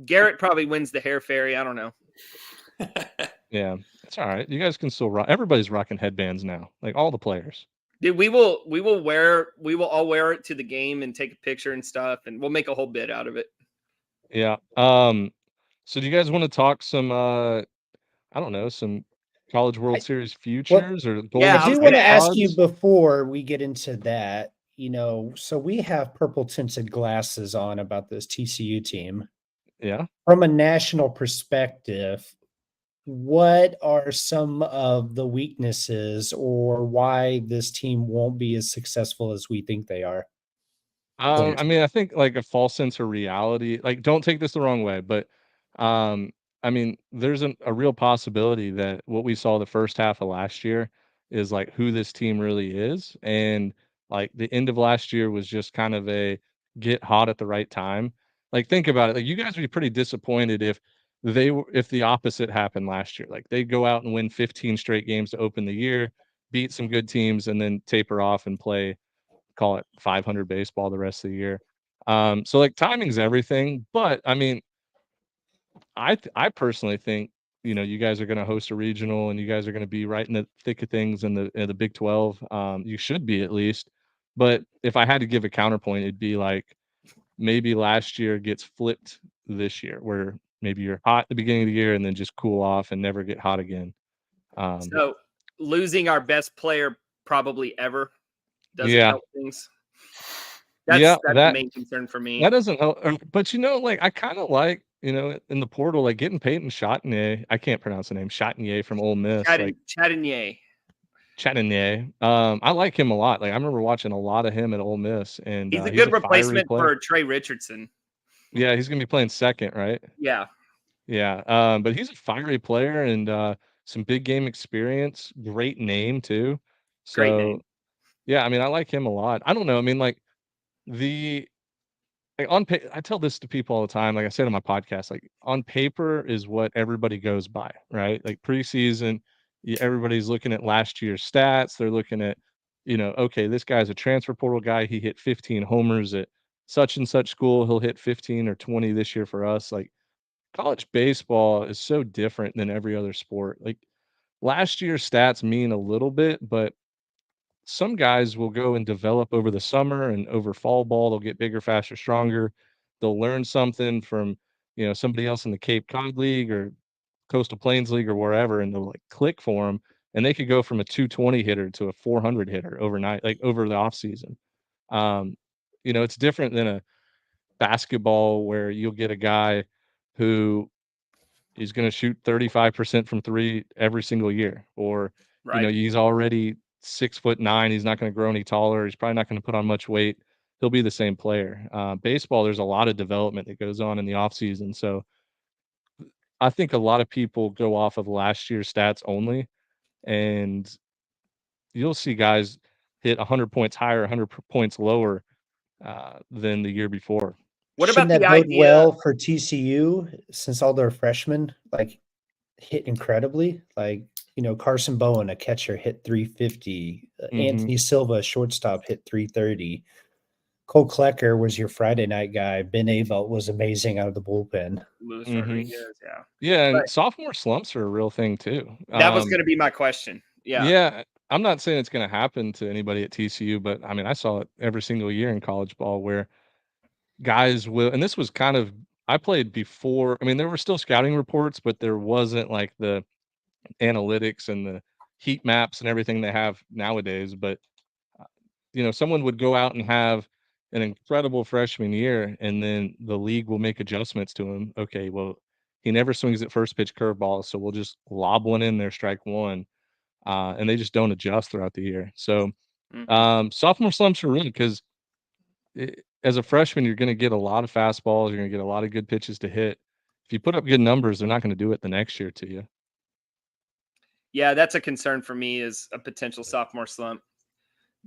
Garrett probably wins the hair fairy. I don't know. Yeah, it's all right. You guys can still rock. Everybody's rocking headbands now, like all the players. Dude, we will all wear it to the game and take a picture and stuff, and we'll make a whole bit out of it. Yeah. So do you guys want to talk some I don't know, some College World Series futures or Golden Yeah, I I do was want to gonna ask you odds? before we get into that, so we have purple tinted glasses on about this TCU team. Yeah. From a national perspective, what are some of the weaknesses or why this team won't be as successful as we think they are? I mean, I think like a false sense of reality. Like, don't take this the wrong way, but I mean, there's a real possibility that what we saw the first half of last year is like who this team really is, and like the end of last year was just kind of a get hot at the right time. Like, think about it. Like, you guys would be pretty disappointed if if the opposite happened last year. Like, they go out and win 15 straight games to open the year, beat some good teams, and then taper off and play, call it 500 baseball the rest of the year. So like timing's everything, but I mean, I personally think, you guys are going to host a regional and you guys are going to be right in the thick of things in the Big 12. You should be at least. But if I had to give a counterpoint, it'd be like maybe last year gets flipped this year, where maybe you're hot at the beginning of the year and then just cool off and never get hot again. So losing our best player probably ever doesn't Yeah. help things. That's the main concern for me. That doesn't help. But like I kind of like, in the portal, like getting Peyton Chatagnier. I can't pronounce the name. Chatagnier from Ole Miss. Chatagnier. Chatagnier. I like him a lot. Like I remember watching a lot of him at Ole Miss, and he's a good replacement for Trey Richardson. Yeah, he's gonna be playing second, right? Yeah. Yeah. But he's a fiery player and some big game experience. Great name too. So Great name. yeah, I mean, I like him a lot. I don't know. I mean, like on I tell this to people all the time. Like I said on my podcast, like on paper is what everybody goes by, right? Like preseason, everybody's looking at last year's stats. They're looking at, okay, this guy's a transfer portal guy. He hit 15 homers at such and such school. He'll hit 15 or 20 this year for us. Like college baseball is so different than every other sport. Like last year's stats mean a little bit, but some guys will go and develop over the summer and over fall ball. They'll get bigger, faster, stronger. they'll learn something from, somebody else in the Cape Cod League or Coastal Plains League or wherever, and they'll like click for them, and they could go from a 220 hitter to a 400 hitter overnight, like over the off season. It's different than a basketball where you'll get a guy who is going to shoot 35% from three every single year, or Right. he's already 6'9". He's not going to grow any taller. He's probably not going to put on much weight. He'll be the same player. Baseball, there's a lot of development that goes on in the off season, so I think a lot of people go off of last year's stats only, and you'll see guys hit 100 points higher, 100 points lower than the year before. What Shouldn't about that the bode idea? well for TCU since all their freshmen like hit incredibly? Like, Carson Bowen, a catcher, hit 350. Anthony Silva, a shortstop, hit 330. Cole Klecker was your Friday night guy. Ben Avelt was amazing out of the bullpen. Luis Mhm. Rodriguez, yeah. Yeah, and But- sophomore slumps are a real thing too. That was going to be my question. Yeah. Yeah, I'm not saying it's going to happen to anybody at TCU, but I mean, I saw it every single year in college ball where guys will, and this was kind of, I played before. I mean, there were still scouting reports, but there wasn't like the analytics and the heat maps and everything they have nowadays. But someone would go out and have an incredible freshman year, and then the league will make adjustments to him. Okay, well, he never swings at first pitch curveball, so we'll just lob one in there, strike one, and they just don't adjust throughout the year. So sophomore slumps are real because as a freshman, you're going to get a lot of fastballs, you're going to get a lot of good pitches to hit. If you put up good numbers, they're not going to do it the next year to you. Yeah, that's a concern for me, is a potential sophomore slump.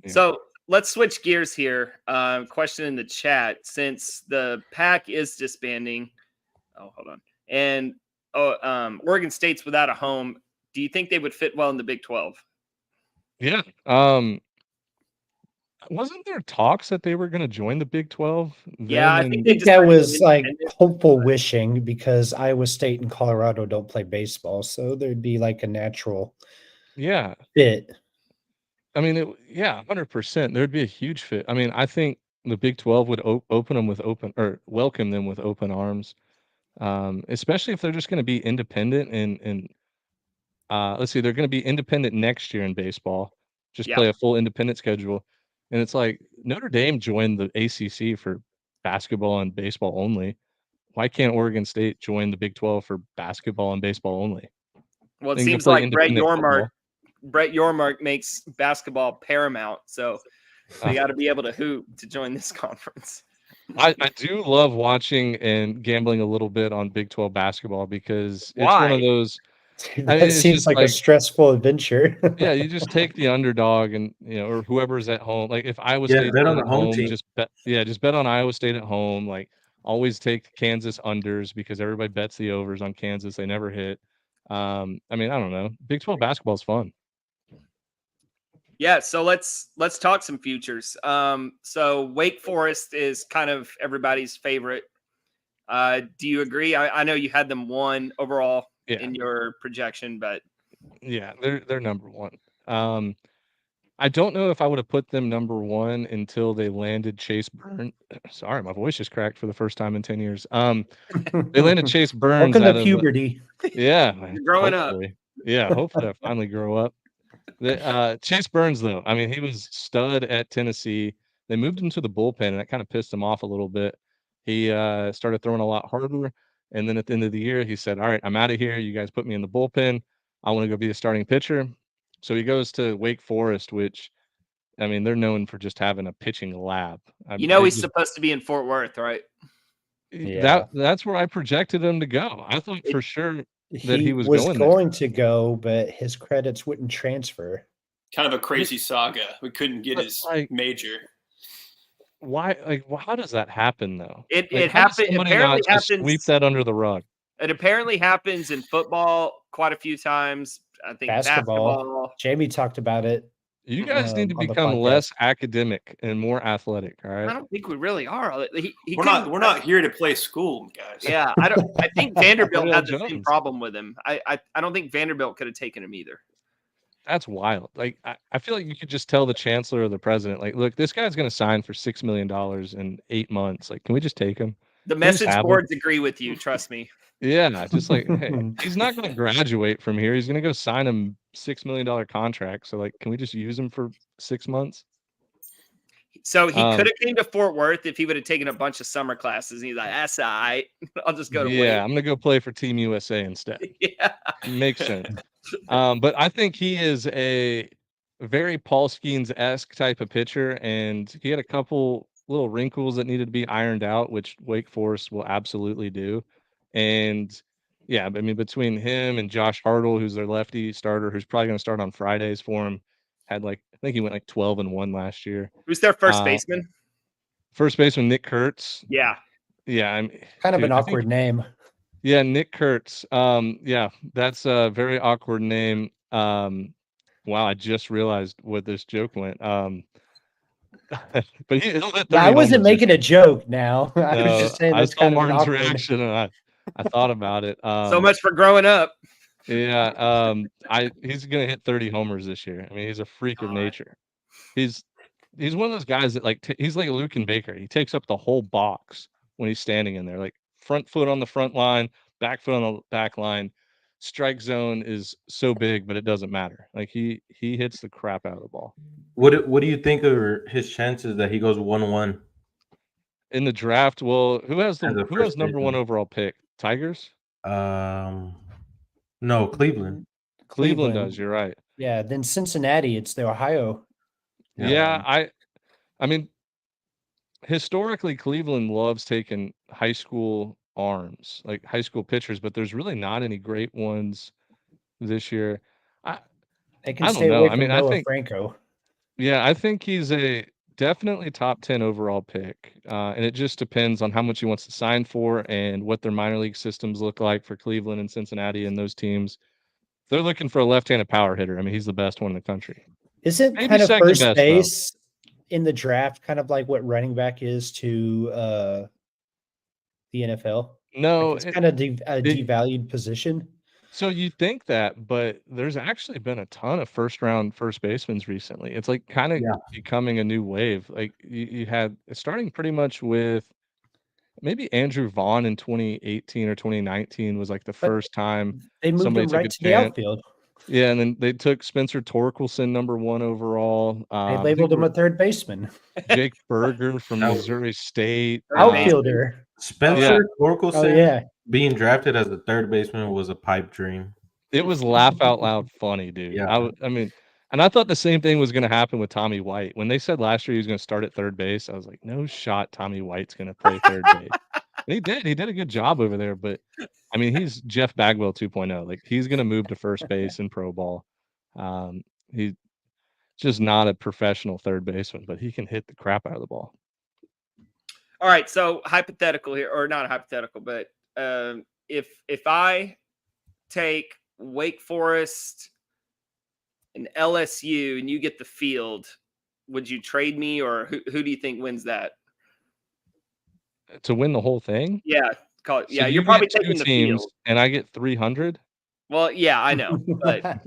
Yeah. So let's switch gears here. Question in the chat: since the Pac is disbanding, hold on, and Oregon State's without a home, do you think they would fit well in the Big 12? Yeah. Wasn't there talks that they were going to join the Big 12? Yeah, I then? think I they think just that tried to was get like independent. hopeful wishing because Iowa State and Colorado don't play baseball, so there'd be like a natural Yeah. fit. I mean, 100%. There'd be a huge fit. I mean, I think the Big 12 would open them with welcome them with open arms, especially if they're just going to be independent and let's see, they're going to be independent next year in baseball. Just Yeah. play a full independent schedule, and it's like Notre Dame joined the ACC for basketball and baseball only. Why can't Oregon State join the Big 12 for basketball and baseball only? Well, it They can seems play like Brett independent football. Yormark makes basketball paramount, so they got to be able to hoop to join this conference. I do love watching and gambling a little bit on Big 12 basketball because it's one Why? of those. Dude, I that mean, it's seems just like a stressful adventure. yeah, you just take the underdog and or whoever's at home. Like if Iowa Yeah, State's bet on at the home team. just bet on Iowa State at home. Like always take Kansas unders because everybody bets the overs on Kansas. They never hit. I mean, I don't know. Big 12 basketball is fun. Yeah, so let's talk some futures. So Wake Forest is kind of everybody's favorite. Do you agree? I know you had them one overall in your projection, but yeah, they're number one. I don't know if I would have put them number one until they landed Chase Burns. Sorry, my voice just cracked for the first time in 10 years. They landed Chase Burns Welcome out to of puberty. yeah, You're growing up. hopefully. Yeah, hopefully I finally grow up. Chase Burns, though, I mean, he was stud at Tennessee. They moved him to the bullpen, and that kind of pissed him off a little bit. He started throwing a lot harder, and then at the end of the year, he said, "All right, I'm out of here. You guys put me in the bullpen. I want to go be a starting pitcher." So he goes to Wake Forest, which, I mean, they're known for just having a pitching lab. He's supposed to be in Fort Worth, right? Yeah. That's where I projected him to go. I thought for sure that He was was going going to go, but his credits wouldn't transfer. Kind of a crazy saga. We couldn't get his major. Why? Like, how does that happen though? It happened. Apparently happens. Sweep that under the rug. It apparently happens in football quite a few times. I think basketball. Jamie talked about it. You guys need to become less academic and more athletic. All right. I don't think we really are. We're not here to play school, guys. Yeah, I think Vanderbilt had the same problem with him. I don't think Vanderbilt could have taken him either. That's wild. Like I feel like you could just tell the chancellor or the president, like, look, this guy's going to sign for $6 million in 8 months. Like, can we just take him? The message have him. boards agree with you. Trust me. Yeah, just like, hey, he's not going to graduate from here. He's going to go sign a $6 million contract. So, like, can we just use him for 6 months? So he could have came to Fort Worth if he would have taken a bunch of summer classes. And he's like, that's all right. I'll just go to Yeah, Wake. I'm going to go play for Team USA instead. Yeah. Makes sense. But I think he is a very Paul Skeens-esque type of pitcher, and he had a couple little wrinkles that needed to be ironed out, which Wake Forest will absolutely do. And yeah, I mean, between him and Josh Hartle, who's their lefty starter, who's probably going to start on Fridays for him, had I think he went like 12-1 last year. Who's their first baseman? First baseman Nick Kurtz. Yeah. Yeah, kind of an awkward name. Yeah, Nick Kurtz. Yeah, that's a very awkward name. Wow, I just realized what this joke went. But he'll hit 30 I wasn't homers making a joke now. I was No, just saying I that's saw kind of an Martin's awkward. reaction, and I thought about it. So much for growing up. Yeah, he's gonna hit 30 homers this year. I mean, he's a freak of nature. He's one of those guys that he's like Luke and Baker. He takes up the whole box when he's standing in there, like front foot on the front line, back foot on the back line. Strike zone is so big, but it doesn't matter. Like he hits the crap out of the ball. What do you think of his chances that he goes 1-1 In the draft? Well, who has number baseman. 1 overall pick? Tigers? No, Cleveland. Cleveland does. You're right. Yeah, then Cincinnati, it's the Ohio. Yeah, I mean, historically, Cleveland loves taking high school arms, like high school pitchers, but there's really not any great ones this year. They can I don't stay know. away I from mean, I Noah think Franco. Yeah, I think he's a definitely top 10 overall pick. And it just depends on how much he wants to sign for and what their minor league systems look like for Cleveland and Cincinnati and those teams. They're looking for a left-handed power hitter. I mean, he's the best one in the country. Isn't Maybe kind of second first best, base in the draft kind of like what running back is to the NFL? No, Like it's kind of a devalued position. So you think that, but there's actually been a ton of first-round first basemen recently. It's like kind of becoming a new wave. Like you had starting pretty much with maybe Andrew Vaughn in 2018 or 2019 was like the first time they moved somebody him took right a to the chance. outfield. Yeah, and then they took Spencer Torkelson, number 1 overall. They labeled him a third baseman. Jake Berger from Missouri State. Outfielder. Spencer Torkelson Oh, yeah. being drafted as a third baseman was a pipe dream. It was laugh out loud funny, dude. Yeah. I mean, and I thought the same thing was going to happen with Tommy White. When they said last year he was going to start at third base, I was like, no shot Tommy White's going to play third base. And he did. He did a good job over there. But, I mean, he's Jeff Bagwell 2.0. Like, he's going to move to first base in pro ball. He's just not a professional third baseman, but he can hit the crap out of the ball. All right. So, hypothetical here, or not hypothetical, but if I take Wake Forest and LSU and you get the field, would you trade me, or who do you think wins that? To win the whole thing? Yeah. So you're probably taking the teams field. And I get 300? Well, yeah, I know. But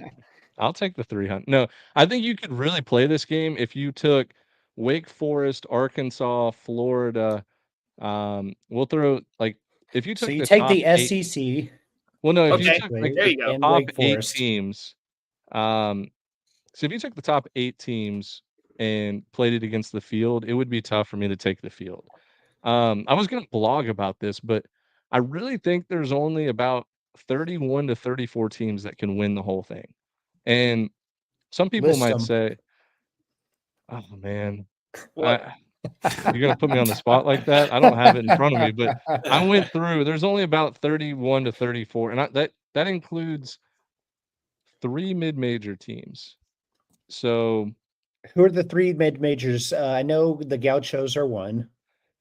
I'll take the 300. No, I think you could really play this game if you took Wake Forest, Arkansas, Florida. We'll throw like if you took So you the take top the 8, SEC. well, no, if Okay, you took like there you the go. top Wake 8 Forest. teams, so if you took the top 8 teams and played it against the field, it would be tough for me to take the field. I was going to blog about this, but I really think there's only about 31 to 34 teams that can win the whole thing. And some people List might them. say, oh man, What? you're going to put me on the spot like that? I don't have it in front of me, but I went through, there's only about 31 to 34. And that includes 3 mid-major teams. So Who are the 3 mid-majors? I know the Gauchos are one.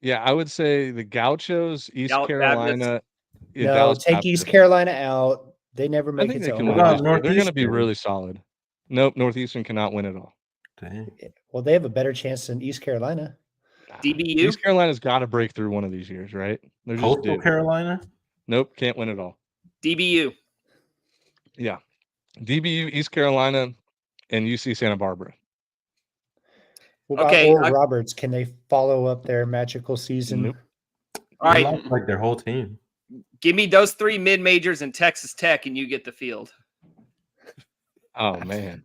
yeah, I would say the Gauchos, East Dallas Carolina. Yeah, No, Dallas take Baptist. East Carolina out. They never I make think it they to can What win about this year. They're going to be Northeastern? really solid. Nope, Northeastern cannot win it all. Dang. Well, they have a better chance than East Carolina. DBU? East Carolina's got to break through one of these years, right? They're just Coastal due. Carolina? Nope, can't win it all. DBU. Yeah, DBU, East Carolina, and UC Santa Barbara. What about Okay, Oral Roberts? Can they follow up their magical season? Nope. All They right, lost like their whole team. give me those 3 mid majors and Texas Tech, and you get the field. Oh man.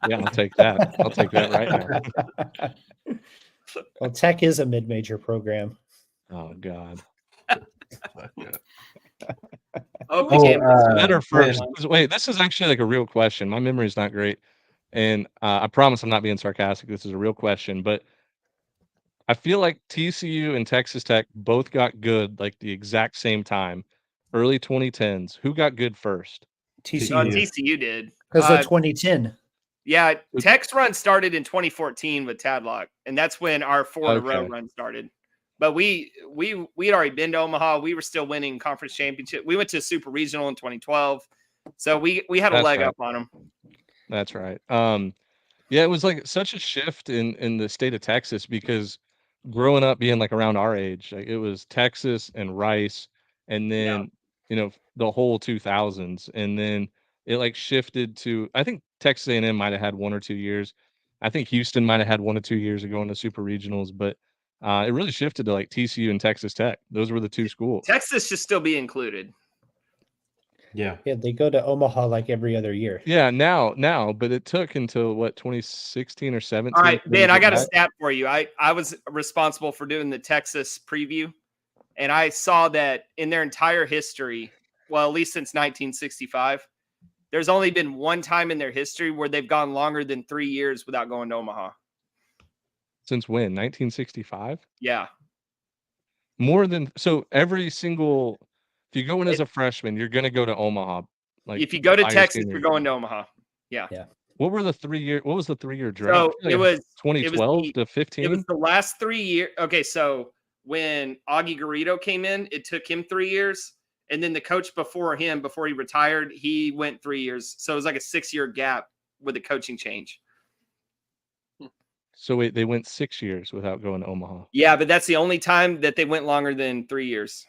Yeah, I'll take that. I'll take that right now. Well, Tech is a mid-major program. Oh God. Oh, Better first. man. Wait, this is actually like a real question. My memory is not great, and I promise I'm not being sarcastic. This is a real question, but I feel like TCU and Texas Tech both got good like the exact same time, early 2010s. Who got good first? TCU, TCU did. because of 2010. Yeah, Tech's run started in 2014 with Tadlock, and that's when our 4 in a row Okay. run started. But we'd already been to Omaha. We were still winning conference championship. We went to super regional in 2012, so we had a That's leg right. up on them. That's right. Yeah, it was like such a shift in the state of Texas because growing up being like around our age, like it was Texas and Rice, and then the whole 2000s, and then it like shifted to I think Texas A&M might have had 1 or 2 years. I think Houston might have had 1 or 2 years of going to super regionals, but it really shifted to like TCU and Texas Tech. Those were the 2 schools. Texas should still be included. Yeah. Yeah, they go to Omaha like every other year. Yeah, now, but it took until what 2016 or 17. All right, for them to Ben, I get got a back. stat for you. I was responsible for doing the Texas preview, and I saw that in their entire history, well, at least since 1965, there's only been one time in their history where they've gone longer than 3 years without going to Omaha. Since when? 1965? Yeah. More than so every single if you go in as a freshman, you're gonna go to Omaha. Like If you go to by your Texas, senior you're year. going to Omaha. Yeah. What was the 3-year draft? So Like it was 2012 to 15? It was the last 3 years. Okay, so when Augie Garrido came in, it took him 3 years. And then the coach before him, before he retired, he went 3 years. So it was like a 6-year gap with the coaching change. So wait, they went 6 years without going to Omaha. Yeah, but that's the only time that they went longer than 3 years.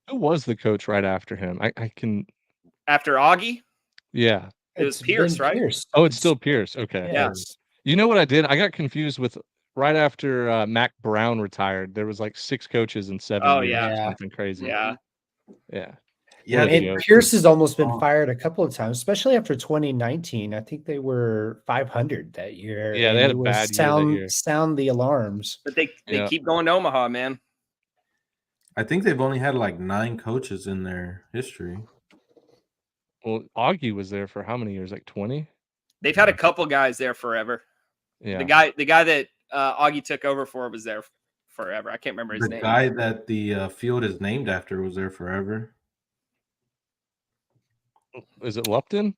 Who was the coach right after him? I can After Augie, yeah. it was It's Pierce, been right? Pierce. Oh, it's still Pierce. Okay. Yeah, Yeah. it's- You know what I did? I got confused with right after Mac Brown retired. There was like 6 coaches in 7 Oh, years. yeah. Something crazy. Yeah. Yeah. Yeah, What a and joke. Pierce has almost been Oh. fired a couple of times, especially after 2019. I think they were 500 that year. Yeah, and they had it a was bad year that year. sound the alarms. But they Yeah. keep going to Omaha, man. I think they've only had like 9 coaches in their history. Well, Augie was there for how many years? Like 20? They've had a couple guys there forever. Yeah. The guy that Augie took over for was there forever. I can't remember his The name. guy that the field is named after was there forever. Is it Lupton?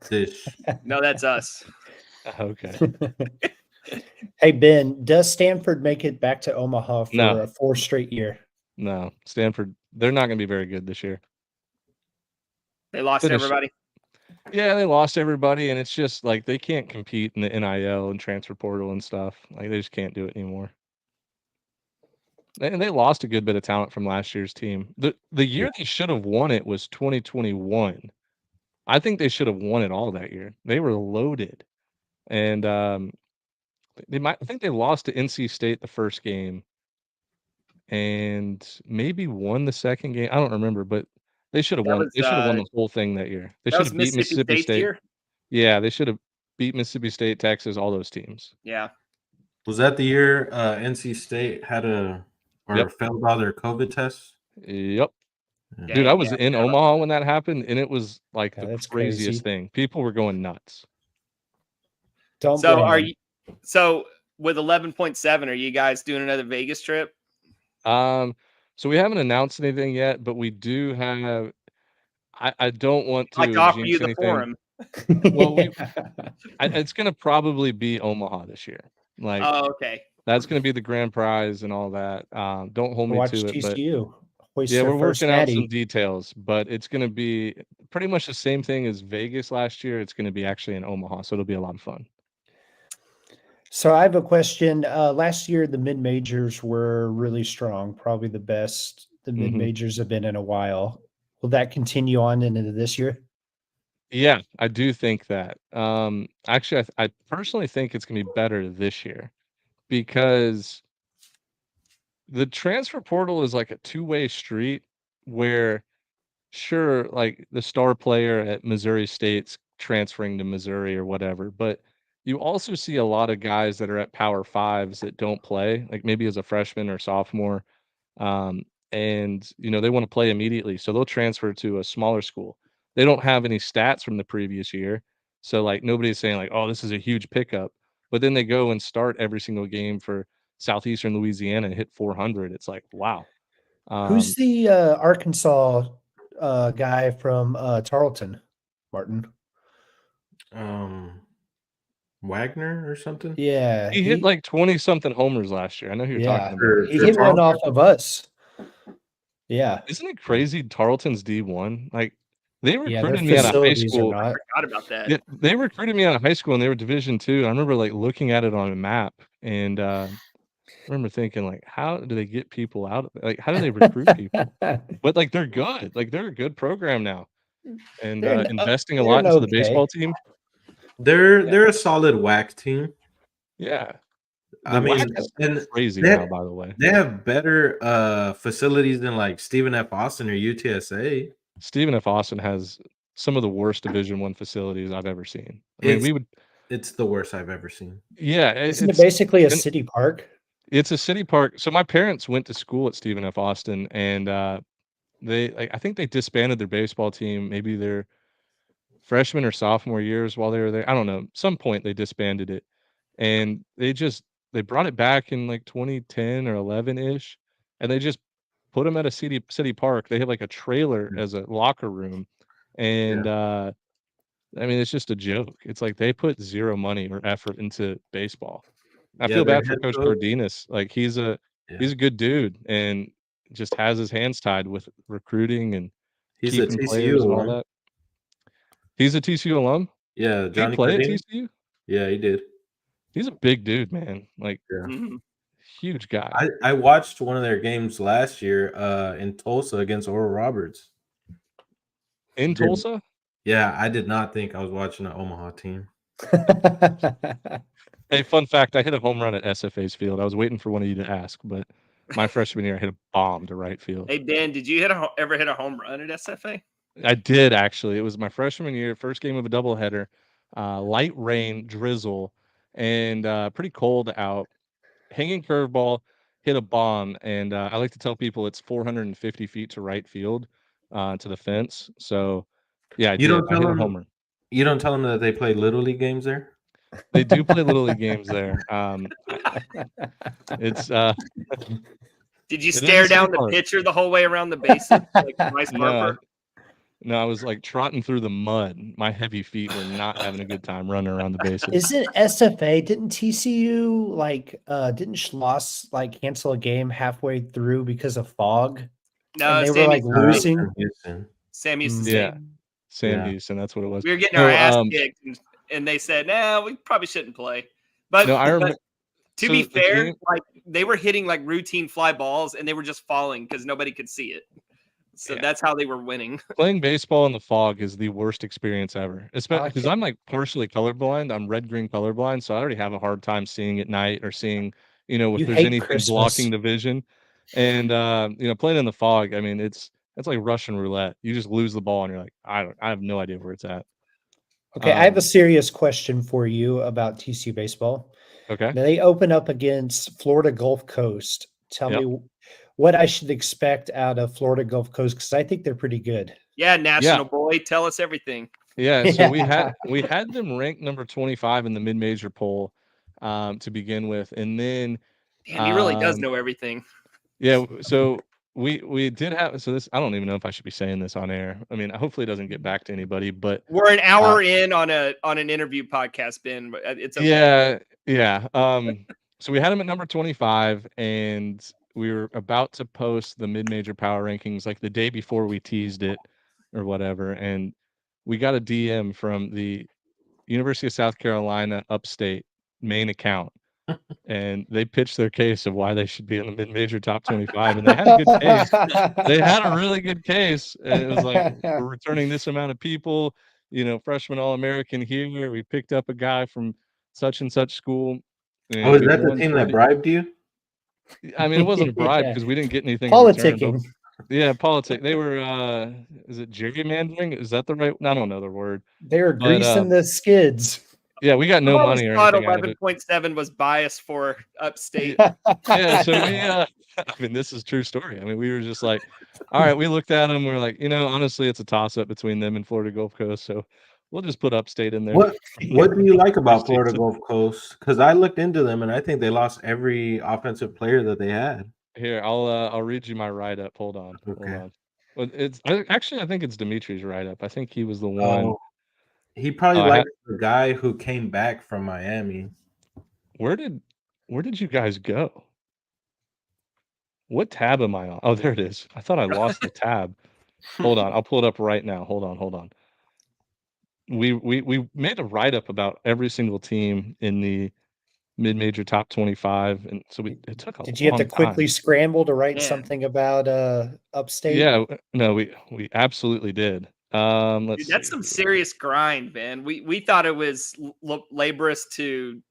Dish. No, that's us. Okay. Hey, Ben, does Stanford make it back to Omaha for No. a 4th straight year? No, Stanford, they're not going to be very good this year. They lost Finish. everybody. Yeah, they lost everybody, and it's just like they can't compete in the NIL and transfer portal and stuff. Like they just can't do it anymore. And they lost a good bit of talent from last year's team. The year they should have won it was 2021. I think they should have won it all that year. They were loaded, and I think they lost to NC State the first game, and maybe won the second game. I don't remember, but they should have That won. was, They should have won the whole thing that year. They That should was have beat Mississippi State's State. year. Yeah, they should have beat Mississippi State, Texas, all those teams. Yeah. Was that the year NC State had Yep. failed all their COVID tests? Yep. Yeah. Dude, I was Yeah, in yeah. Omaha when that happened, and it was like Yeah, the that's craziest crazy. thing. People were going nuts. Don't So blame are them. you? So with 11.7, are you guys doing another Vegas trip? So we haven't announced anything yet, but we do have. I don't want I'd like to to offer jinx you the anything. forum. Well, it's gonna probably be Omaha this year. Like Oh, okay. that's gonna be the grand prize and all that. Don't hold me Watch to it, but TCU. Hoist yeah, their we're first working out some natty. details. But it's gonna be pretty much the same thing as Vegas last year. It's gonna be actually in Omaha, so it'll be a lot of fun. So I have a question. Last year, the mid majors were really strong, probably the best the mid majors have been in a while. Will that continue on into this year? Yeah, I do think that. Actually, I personally think it's gonna be better this year because The transfer portal is like a two-way street where, sure, like the star player at Missouri State's transferring to Missouri or whatever, but you also see a lot of guys that are at Power Fives that don't play, like maybe as a freshman or sophomore, um, and they want to play immediately, so they'll transfer to a smaller school. They don't have any stats from the previous year, so like nobody's saying like, "Oh, this is a huge pickup," but then they go and start every single game for Southeastern Louisiana and hit 400. It's like, wow. Who's the Arkansas guy from Tarleton, Martin? Wagner or something. Yeah, He hit like 20 something homers last year. I know who you're talking about. He hit one off of us. Yeah. Isn't it crazy? Tarleton's D1. Like they Yeah, recruited their me out of high facilities are school. not. Forgot about that. Yeah, they recruited me out of high school and they were Division II. I remember like looking at it on a map and I remember thinking like, how do they get people out of it? Like, how do they recruit people? But like they're good. Like they're a good program now. And investing a lot into the baseball team. They're a solid WAC team. Yeah. I mean, and crazy now, by the way. They have better facilities than like Stephen F. Austin or UTSA. Stephen F. Austin has some of the worst Division I facilities I've ever seen. I mean, it's the worst I've ever seen. Yeah, isn't it basically a city park? It's a city park. So my parents went to school at Stephen F. Austin, and I think they disbanded their baseball team maybe their freshman or sophomore years while they were there. I don't know. Some point they disbanded it, and they brought it back in like 2010 or 11 ish, and they just put them at a city park. They have like a trailer as a locker room, and I mean it's just a joke. It's like they put zero money or effort into baseball. I feel bad for Coach Cardenas. Like he's a good dude and just has his hands tied with recruiting and keeping players and all that. He's a TCU alum? Yeah, Did he play at TCU? Yeah, he did. He's a big dude, man. Like huge guy. I watched one of their games last year in Tulsa against Oral Roberts. In Tulsa? Yeah, I did not think I was watching an Omaha team. Hey, fun fact, I hit a home run at SFA's field. I was waiting for one of you to ask, but my freshman year I hit a bomb to right field. Hey, Ben, did you ever hit a home run at SFA? I did, actually. It was my freshman year, first game of a doubleheader, light rain, drizzle, and pretty cold out. Hanging curveball, hit a bomb, and I like to tell people it's 450 feet to right field to the fence. So, yeah, I hit a homer. You don't tell them that they play Little League games there? They do play Little League games there. It's Did you stare down the pitcher the whole way around the bases like Bryce Harper? No, I was like trotting through the mud. My heavy feet were not having a good time running around the bases. Isn't SFA? Didn't TCU didn't Schloss like cancel a game halfway through because of fog? No, and they were like losing. Sam Houston. Yeah, Sam Houston. That's what it was. We were getting our ass kicked, and they said, "Nah, we probably shouldn't play." But no, I remember. To be fair, like they were hitting like routine fly balls, and they were just falling because nobody could see it. So that's how they were winning. Playing baseball in the fog is the worst experience ever, especially because I'm like partially colorblind. I'm red-green colorblind, so I already have a hard time seeing at night or seeing, if there's anything blocking the vision. And playing in the fog, I mean, it's like Russian roulette. You just lose the ball, and you're like, I have no idea where it's at. Okay, I have a serious question for you about TCU baseball. Okay, now they open up against Florida Gulf Coast. Tell me what I should expect out of Florida Gulf Coast, because I think they're pretty good. Yeah, national boy, tell us everything. Yeah, so we had them ranked number 25 in the mid-major poll to begin with, and then damn, he really does know everything. Yeah, so we did have this. I don't even know if I should be saying this on air. I mean, hopefully it doesn't get back to anybody. But we're an hour in on an interview podcast, Ben. But it's okay. Yeah. So we had them at number 25, and we were about to post the mid-major power rankings like the day before we teased it or whatever. And we got a DM from the University of South Carolina Upstate main account. And they pitched their case of why they should be in the mid-major top 25. And they had a good case. They had a really good case. And it was like, we're returning this amount of people, freshman All-American here. We picked up a guy from such and such school. Oh, is that the team that bribed you? I mean, it wasn't a bribe Yeah. because we didn't get anything in return. Politicking. Yeah, politics. They were, is it gerrymandering? Is that the right? I don't know the word. They were But, greasing the skids. Yeah, we got no I've always money or thought anything out of it. 11.7 was biased for upstate. Yeah, so we, I mean, this is true story. I mean, we were just like, all right, we looked at them. We're like, honestly, it's a toss up between them and Florida Gulf Coast. So we'll just put upstate in there. What do you like about Upstate, Florida so- Gulf Coast? Because I looked into them and I think they lost every offensive player that they had. Here, I'll read you my write up. Hold on. Okay. Hold on. Well, I think it's Dimitri's write up. I think he was the one. Oh, he probably I liked the guy who came back from Miami. Where did you guys go? What tab am I on? Oh, there it is. I thought I lost the tab. Hold on, I'll pull it up right now. Hold on. We made a write up about every single team in the mid-major top 25, and so it took a Did you have to long quickly time. scramble to write Man. something about upstate? Yeah, no, we absolutely did. Let's Dude, that's see. some serious grind, man. We thought it was laborious to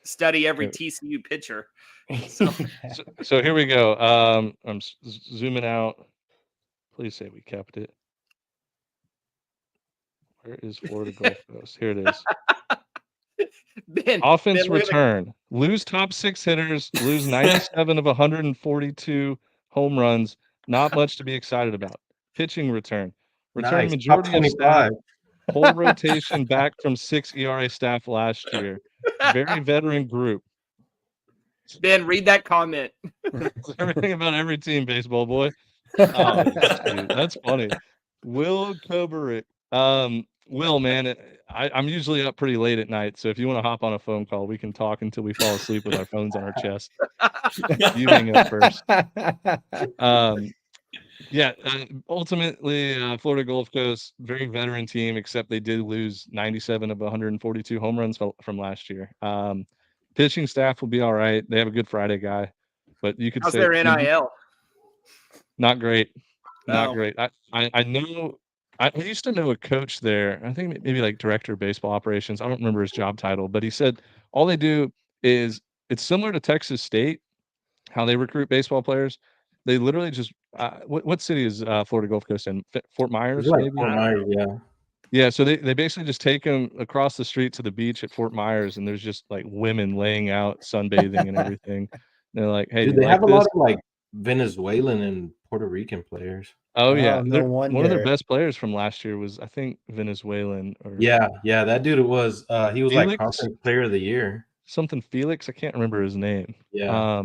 study every Yeah. TCU pitcher. So here we go. I'm zooming out. Please say we kept it. Where is Florida Gulf Coast? Here it is. Ben, Offense Ben, look at the- return. Lose top 6 hitters. Lose 97 of 142 home runs. Not much to be excited about. Pitching return. Return Nice. majority Top of staff. 25. Whole rotation back from 6 ERA staff last year. Very veteran group. Ben, read that comment. Everything about every team, baseball boy. Oh, dude, that's funny. Will Koberich. Will, man, I'm usually up pretty late at night, so if you want to hop on a phone call, we can talk until we fall asleep with our phones on our chest. You hang up first. Yeah, ultimately, Florida Gulf Coast, very veteran team, except they did lose 97 of 142 home runs from last year. Pitching staff will be all right. They have a good Friday guy, but you could How's say their NIL? not great. Not Oh. great. I know. I used to know a coach there. I think maybe like director of baseball operations. I don't remember his job title, but he said all they do is it's similar to Texas State, how they recruit baseball players. They literally just what city is Florida Gulf Coast in? Fort Myers, It's like maybe. Fort Myers, yeah. Yeah, so they basically just take them across the street to the beach at Fort Myers, and there's just like women laying out, sunbathing, and everything. And they're like, "Hey, Dude, do they you have like a lot this?" of like Venezuelan and Puerto Rican players. Oh yeah, no one of their wonder. best players from last year was, I think, Venezuelan or Yeah, that dude was he was like Felix? conference player of the year. something Felix. I can't remember his name. Yeah.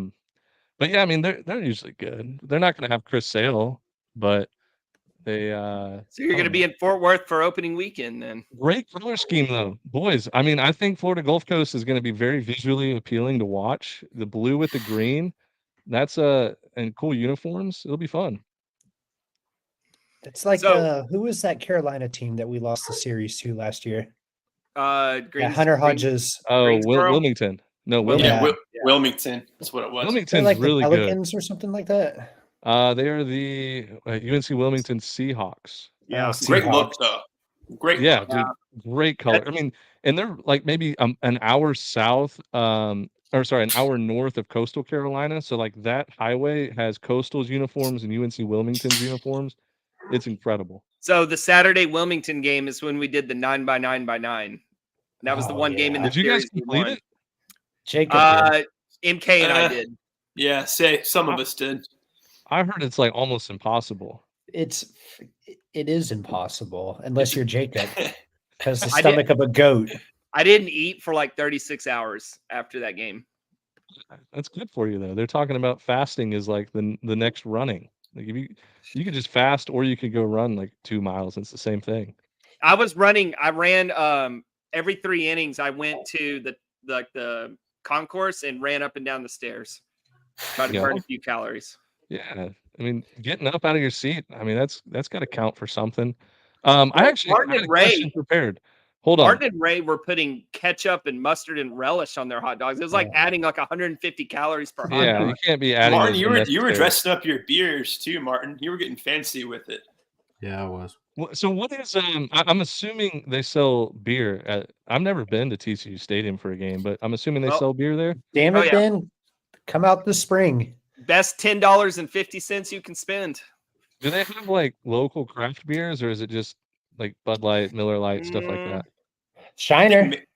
But yeah, I mean they're usually good. They're not going to have Chris Sale, but they. So you're I going to don't be know. in Fort Worth for opening weekend then? Great color scheme though, boys. I mean, I think Florida Gulf Coast is going to be very visually appealing to watch. The blue with the green, that's and cool uniforms. It'll be fun. It's like So- who was that Carolina team that we lost the series to last year? Hunter Hunter Hodges. Oh, Greensboro? Wilmington. No, Wilmington. Wilmington. Yeah. Wilmington. That's what it was. They're Wilmington's like the really good. Pelicans or something like that. They are the UNC Wilmington Seahawks. Yeah. Oh, Great Seahawks. look though. Great Yeah, look. dude, great color. I mean, and they're like maybe an hour south, or sorry, an hour north of Coastal Carolina. So like that highway has Coastal's uniforms and UNC Wilmington's uniforms. It's incredible. So the Saturday Wilmington game is when we did the 9x9x9. That was the Oh, one game in the Did you guys series we complete won. it? Jacob. did. MK and I Uh, did. Yeah, say some of us did. I heard it's like almost impossible. It is impossible unless you're Jacob, because the I did- stomach of a goat. I didn't eat for like 36 hours after that game. That's good for you though. They're talking about fasting is like the next running. Like if you could just fast or you could go run like 2 miles. It's the same thing. I ran every 3 innings. I went to the concourse and ran up and down the stairs. Try to Yeah. burn a few calories. Yeah, I mean, getting up out of your seat. I mean, that's got to count for something. I actually Martin had a and Ray- question prepared. Hold on. Martin and Ray were putting ketchup and mustard and relish on their hot dogs. It was like adding like 150 calories per hot Yeah, dog. you can't be adding. Martin, those you were unnecessary- dressing up your beers too, Martin. You were getting fancy with it. Yeah, I was. So what is I'm assuming they sell beer at. I've never been to TCU Stadium for a game, but I'm assuming they Oh. sell beer there. Damn Oh, it, yeah. Ben. Come out this spring. Best $10.50 you can spend. Do they have like local craft beers, or is it just like Bud Light, Miller Lite, stuff like Mm. that? Shiner. I think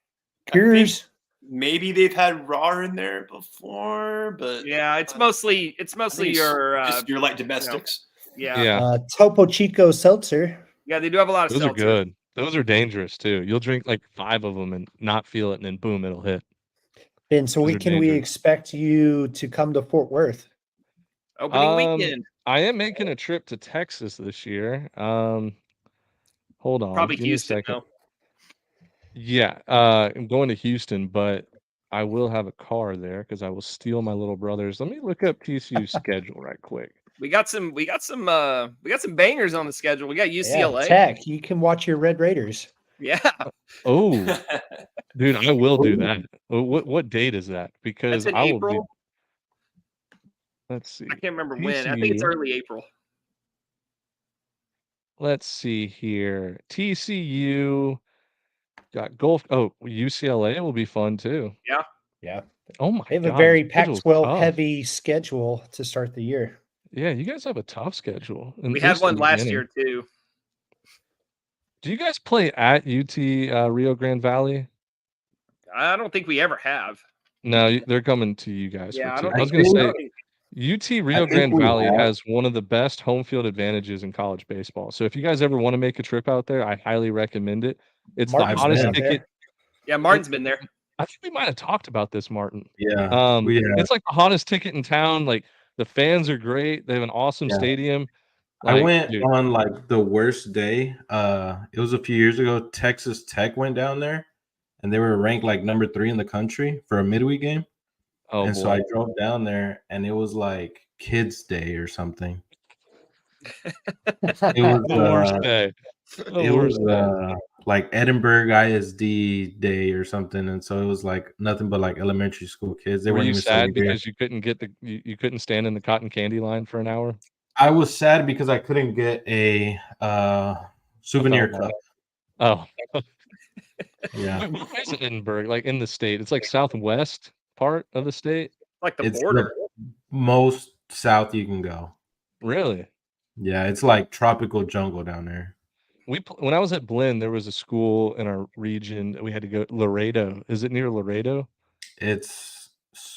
Coors. maybe they've had raw in there before, but Yeah, it's mostly I think it's your just your light domestics. yeah. Yeah, Topo Chico Seltzer. Yeah, they do have a lot of those are seltzer. good. Those are dangerous too. You'll drink like 5 of them and not feel it, and then boom, it'll hit. Ben, so Those are can we dangerous. expect you to come to Fort Worth? Opening weekend. I am making a trip to Texas this year. Hold on, Probably give me a Houston, second. though. Yeah, I'm going to Houston, but I will have a car there because I will steal my little brother's. Let me look up TCU's schedule right quick. We got some bangers on the schedule. We got UCLA. Yeah, Tech. You can watch your Red Raiders. Yeah. Oh, dude, I will do that. What date is that? Because That's in I will be. April. Let's see. I can't remember when. I think it's TCU. early April. Let's see here. TCU got Gulf. Oh, UCLA will be fun too. Yeah. Oh my They have God, a very the schedule's Pac-12 tough. heavy schedule to start the year. Yeah, you guys have a tough schedule. We had one last year too. Do you guys play at UT Rio Grande Valley? I don't think we ever have. No, they're coming to you guys. Yeah, I for don't two. I was think going to we say UT Rio think Grande we Valley have. has one of the best home field advantages in college baseball. So if you guys ever want to make a trip out there, I highly recommend it. It's Martin's the hottest been out ticket. there. Yeah, Martin's been there. I think we might have talked about this, Martin. Yeah, we have. It's like the hottest ticket in town. Like the fans are great. They have an awesome Yeah. stadium. I Like, went dude, on like the worst day. It was a few years ago. Texas Tech went down there, and they were ranked like number 3 in the country for a midweek game. oh And so boy. I drove down there, and it was like Kids Day or something. It was The worst day. The it worst was day. like Edinburgh ISD Day or something, and so it was like nothing but like elementary school kids. They Were weren't you even sad celebrating. because you couldn't get you couldn't stand in the cotton candy line for an hour? I was sad because I couldn't get a souvenir felt cup. Oh. Yeah, Wait, why is it Edinburgh? Like in the state? It's like southwest part of the state? Like the it's border. the most south you can go. Really? Yeah, it's like tropical jungle down there. When I was at Blinn, there was a school in our region that we had to go. Laredo. Is it near Laredo? It's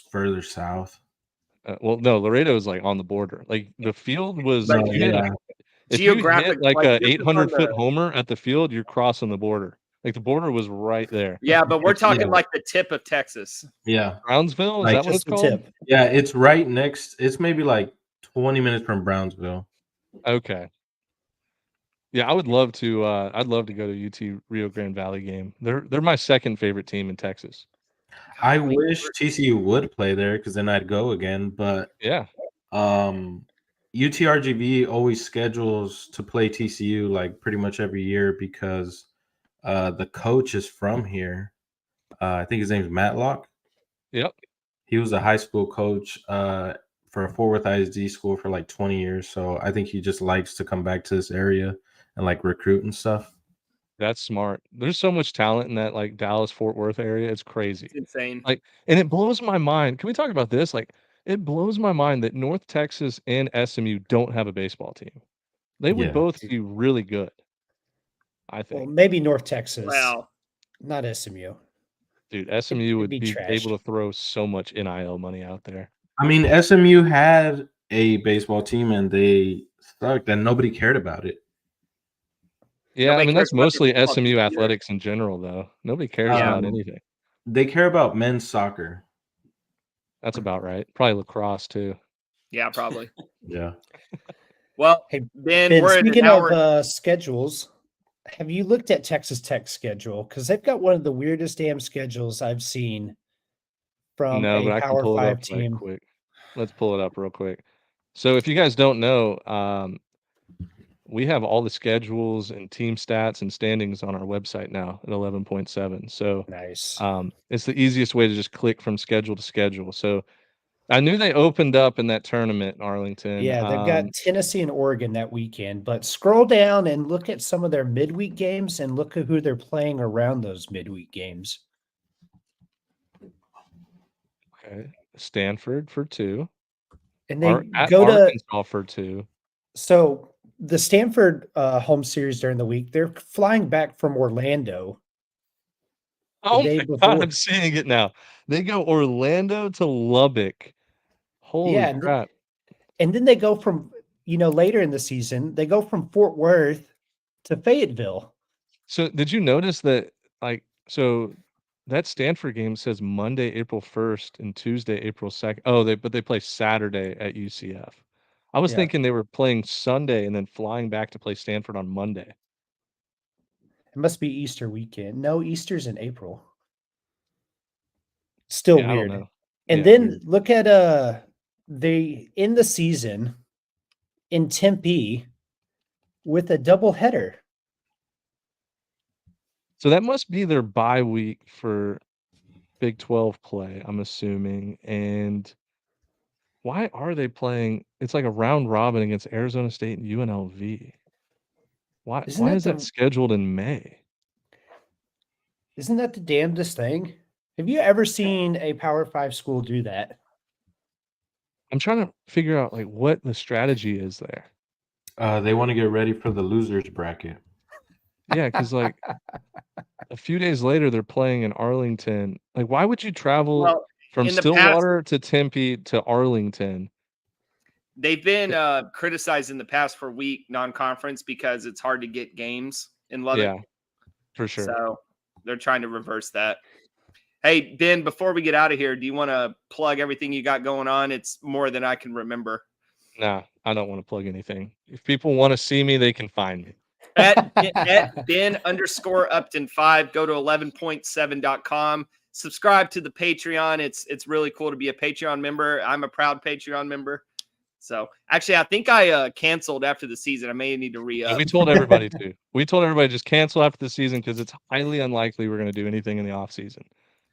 further south. Well, no, Laredo is like on the border. Like the field was. Like, if you hit, yeah. if you hit Geographic, like like, a this is on 800-foot the- homer at the field, you're crossing the border. Like the border was right there. Yeah, but we're talking Yeah. like the tip of Texas. Yeah, Brownsville, is Like, that what it's Just the called? tip. yeah, it's right next. It's maybe like 20 minutes from Brownsville. Okay. Yeah, I would love to. I'd love to go to UT Rio Grande Valley game. They're my second favorite team in Texas. I wish TCU would play there because then I'd go again. But Yeah. UTRGV always schedules to play TCU like pretty much every year because the coach is from here. I think his name's Matlock. Yep. He was a high school coach for a Fort Worth ISD school for like 20 years. So I think he just likes to come back to this area and like recruit and stuff. That's smart. There's so much talent in that like Dallas Fort Worth area. It's crazy. It's insane. Like, and it blows my mind. Can we talk about this? Like, it blows my mind that North Texas and SMU don't have a baseball team. They would Yeah. both be really good. I Well, think, maybe North Texas, Wow. not SMU. dude, SMU would be be trashed. able to throw so much NIL money out there. I mean, SMU had a baseball team and they sucked and nobody cared about it. Yeah, Nobody I mean cares that's about the mostly football team SMU either. athletics in general, though. Nobody cares Yeah. about anything. They care about men's soccer. That's about right. Probably lacrosse too. Yeah, probably. Yeah. Well, Hey, Ben, Ben, we're at an speaking hour. of schedules, have you looked at Texas Tech's schedule? Because they've got one of the weirdest damn schedules I've seen from No, but a I can Power pull it 5 up right team. quick. Let's pull it up real quick. So if you guys don't know, we have all the schedules and team stats and standings on our website now at 11.7. So Nice. it's the easiest way to just click from schedule to schedule. So I knew they opened up in that tournament in Arlington. Yeah, they've got Tennessee and Oregon that weekend, but scroll down and look at some of their midweek games and look at who they're playing around those midweek games. Okay. Stanford for 2. And they At go to Arkansas for 2. so the Stanford home series during the week, they're flying back from Orlando the Oh day my God, before. I'm seeing it now. They go Orlando to Lubbock. Holy Yeah, crap. and then they go from, later in the season, they go from Fort Worth to Fayetteville. So did you notice that, so that Stanford game says Monday, April 1st and Tuesday, April 2nd. Oh, but they play Saturday at UCF. I was Yeah. thinking they were playing Sunday and then flying back to play Stanford on Monday. It must be Easter weekend. No, Easter's in April. Still Yeah, I don't weird. know. And Yeah, then weird. look at they end the season in Tempe with a double header. So that must be their bye week for Big 12 play, I'm assuming. And why are they playing? It's like a round robin against Arizona State and UNLV. Why is that scheduled in May? Isn't that the damnedest thing? Have you ever seen a Power 5 school do that? I'm trying to figure out what the strategy is there. They want to get ready for the losers bracket. Yeah, because a few days later they're playing in Arlington. Why would you travel from in the Stillwater to Tempe to Arlington? They've been criticized in the past for weak non-conference because it's hard to get games in Lubbock. Yeah, for sure. So they're trying to reverse that. Hey, Ben, before we get out of here, do you want to plug everything you got going on? It's more than I can remember. Nah, I don't want to plug anything. If people want to see me, they can find me. At Ben_Upton5, go to 11point7.com. Subscribe to the Patreon. It's really cool to be a Patreon member. I'm a proud Patreon member. So actually, I think I canceled after the season. I may need to re-up. We told everybody to. We told everybody just cancel after the season because it's highly unlikely we're going to do anything in the off season.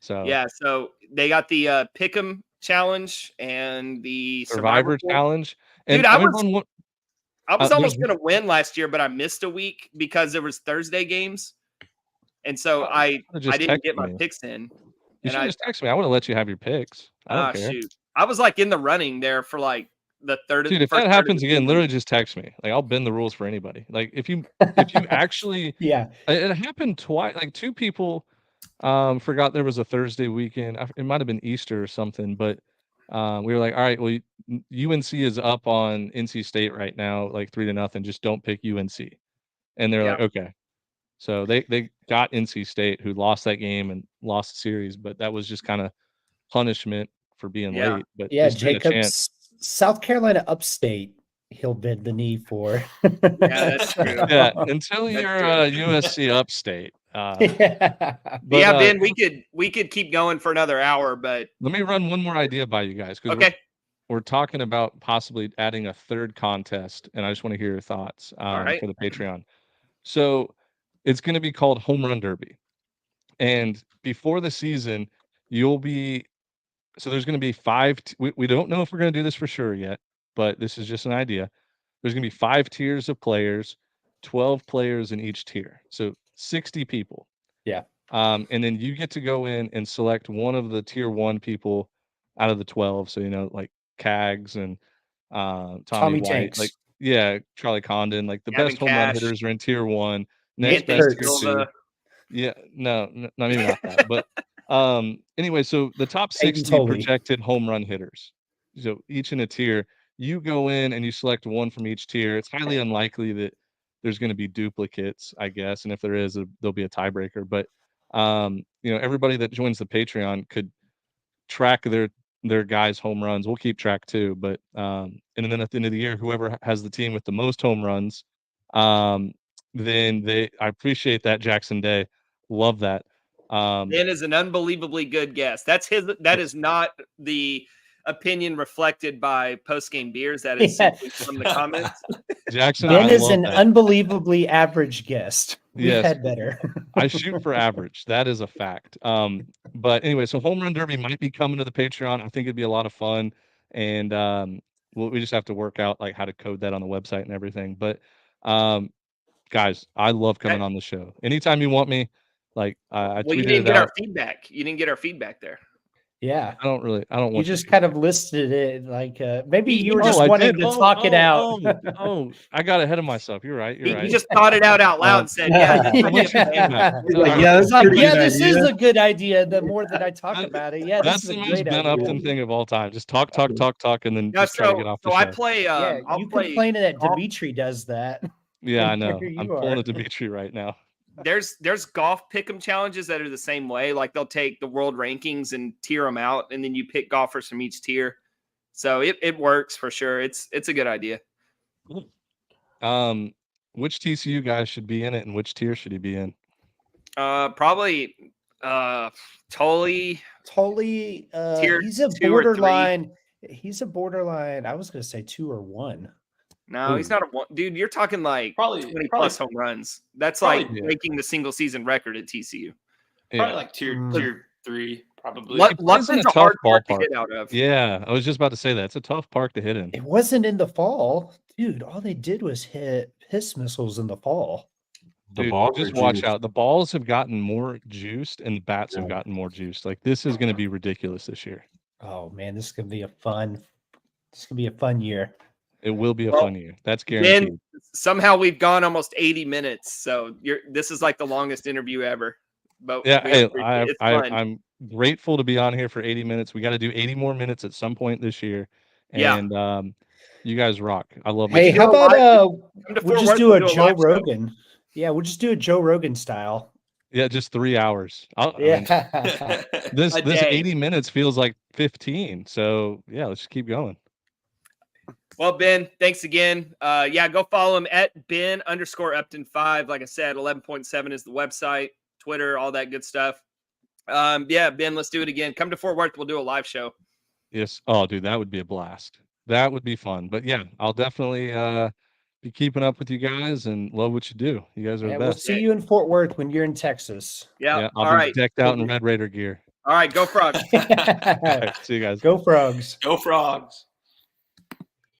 So yeah, so they got the Pick'em challenge and the Survivor challenge. And dude, I was almost going to win last year, but I missed a week because there was Thursday games, and so I didn't get my picks in. You should just text me. I would have let you have your picks. I don't care. Shoot, I was in the running there for the third. Dude, if that happens again, literally just text me. I'll bend the rules for anybody. If you actually, yeah, it happened twice. 2 people forgot there was a Thursday weekend. It might have been Easter or something, but we were like, all right, well, UNC is up on NC State right now, 3-0. Just don't pick UNC. And they're like, okay. So they got NC State, who lost that game and lost the series, but that was just kind of punishment for being late. But yeah, Jacobs, South Carolina Upstate, he'll bend the knee for. Yeah, that's true. Yeah, until you're USC Upstate. Ben, we could keep going for another hour, but let me run one more idea by you guys. Okay. We're talking about possibly adding a third contest, and I just want to hear your thoughts for the Patreon. So it's going to be called Home Run Derby. And before the season, there's going to be 5. We don't know if we're going to do this for sure yet, but this is just an idea. There's going to be 5 tiers of players, 12 players in each tier. So 60 people. Yeah. And then you get to go in and select one of the tier 1 people out of the 12. So, Cags and Tommy White. Tanks. Charlie Condon. The Gavin best home run Cash. hitters are in tier 1. Next Anthony best tier Silva. 2. Yeah, no, maybe not that. But anyway, so the top 60 projected home run hitters. So each in a tier, you go in and you select one from each tier. It's highly unlikely that there's going to be duplicates, I guess. And if there is, there'll be a tiebreaker. But everybody that joins the Patreon could track their guys' home runs. We'll keep track too. But and then at the end of the year, whoever has the team with the most home runs, then I appreciate that, Jackson Day. Love that. Ben is an unbelievably good guest. That is not the opinion reflected by Post Game Beers. That is simply from the comments. Jackson, Ben is an unbelievably average guest. We've had better. I shoot for average. That is a fact. But anyway, so Home Run Derby might be coming to the Patreon. I think it'd be a lot of fun. And we just have to work out how to code that on the website and everything. But guys, I love coming on the show. Anytime you want me, I tweeted you didn't it get out. our feedback. You didn't get our feedback there. Yeah. I don't want You just kind of listed it like maybe you were Oh, just I wanting did? to talk it out. I got ahead of myself. You're right. He, You're right. he just thought it out loud and said, "Yeah, this Yeah. would be a fan." He's like, All yeah, right. that's It's a like, pretty yeah, good this idea. is a good idea. The more that I talk That- about it, yeah, this That's is a the most great Ben idea. Upton thing of all time. Just talk, and then No, just try to get off the so show. I play. Yeah, I'll you play. complaining that golf. Dimitri does that. Yeah, I and know. here I'm you pulling are. a Dimitri right now. There's golf pick'em challenges that are the same way. Like they'll take the world rankings and tier them out, and then you pick golfers from each tier. So it works for sure. It's a good idea. Which TCU guys should be in it, and which tier should he be in? Probably Tully. Totally. Tier He's a 2 or 3. borderline. He's a borderline. I was gonna say 2 or 1. No, he's not a one. Dude, you're talking like Probably- 20 probably- plus home runs. That's probably- like Yeah. breaking the single season record at TCU. Probably Yeah. like tier Mm. tier 3, probably. Lupton's plays in a a hard tough park to ballpark. get out of. Yeah, I was just about to say that. It's a tough park to hit in. It wasn't in the fall, dude. All they did was hit piss missiles in the fall. The Dude, balls just are watch juiced. out. The balls have gotten more juiced, and the bats have Yeah. gotten more juiced. Like this is going to be ridiculous this year. Oh man, this is gonna be a fun. This is gonna be a fun year. It will be a Well, fun year. That's guaranteed. Then somehow we've gone almost 80 minutes. So this is like the longest interview ever. But Yeah, we hey, appreciate it. It's fun. I'm grateful to be on here for 80 minutes. We got to do 80 more minutes at some point this year. Yeah. And you guys rock. I love my Hey, team. how do a about Come to we'll Fort just Worth, do we'll a Joe live show. Rogan. Yeah, we'll just do a Joe Rogan style. Yeah, just 3 hours. I mean, Yeah. this A this day. 80 minutes feels like 15. So yeah, let's just keep going. Well, Ben, thanks again. Yeah, go follow him at Ben_Upton5. Like I said, 11.7 is the website, Twitter, all that good stuff. Yeah, Ben, let's do it again. Come to Fort Worth. We'll do a live show. Yes. Oh, dude, that would be a blast. That would be fun. But yeah, I'll definitely be keeping up with you guys and love what you do. You guys are Yeah, the we'll best. see you in Fort Worth when you're in Texas. Yeah. Yeah, All I'll be right. decked out in Red Raider gear. All right. Go Frogs. All right, see you guys. Go Frogs. Go Frogs.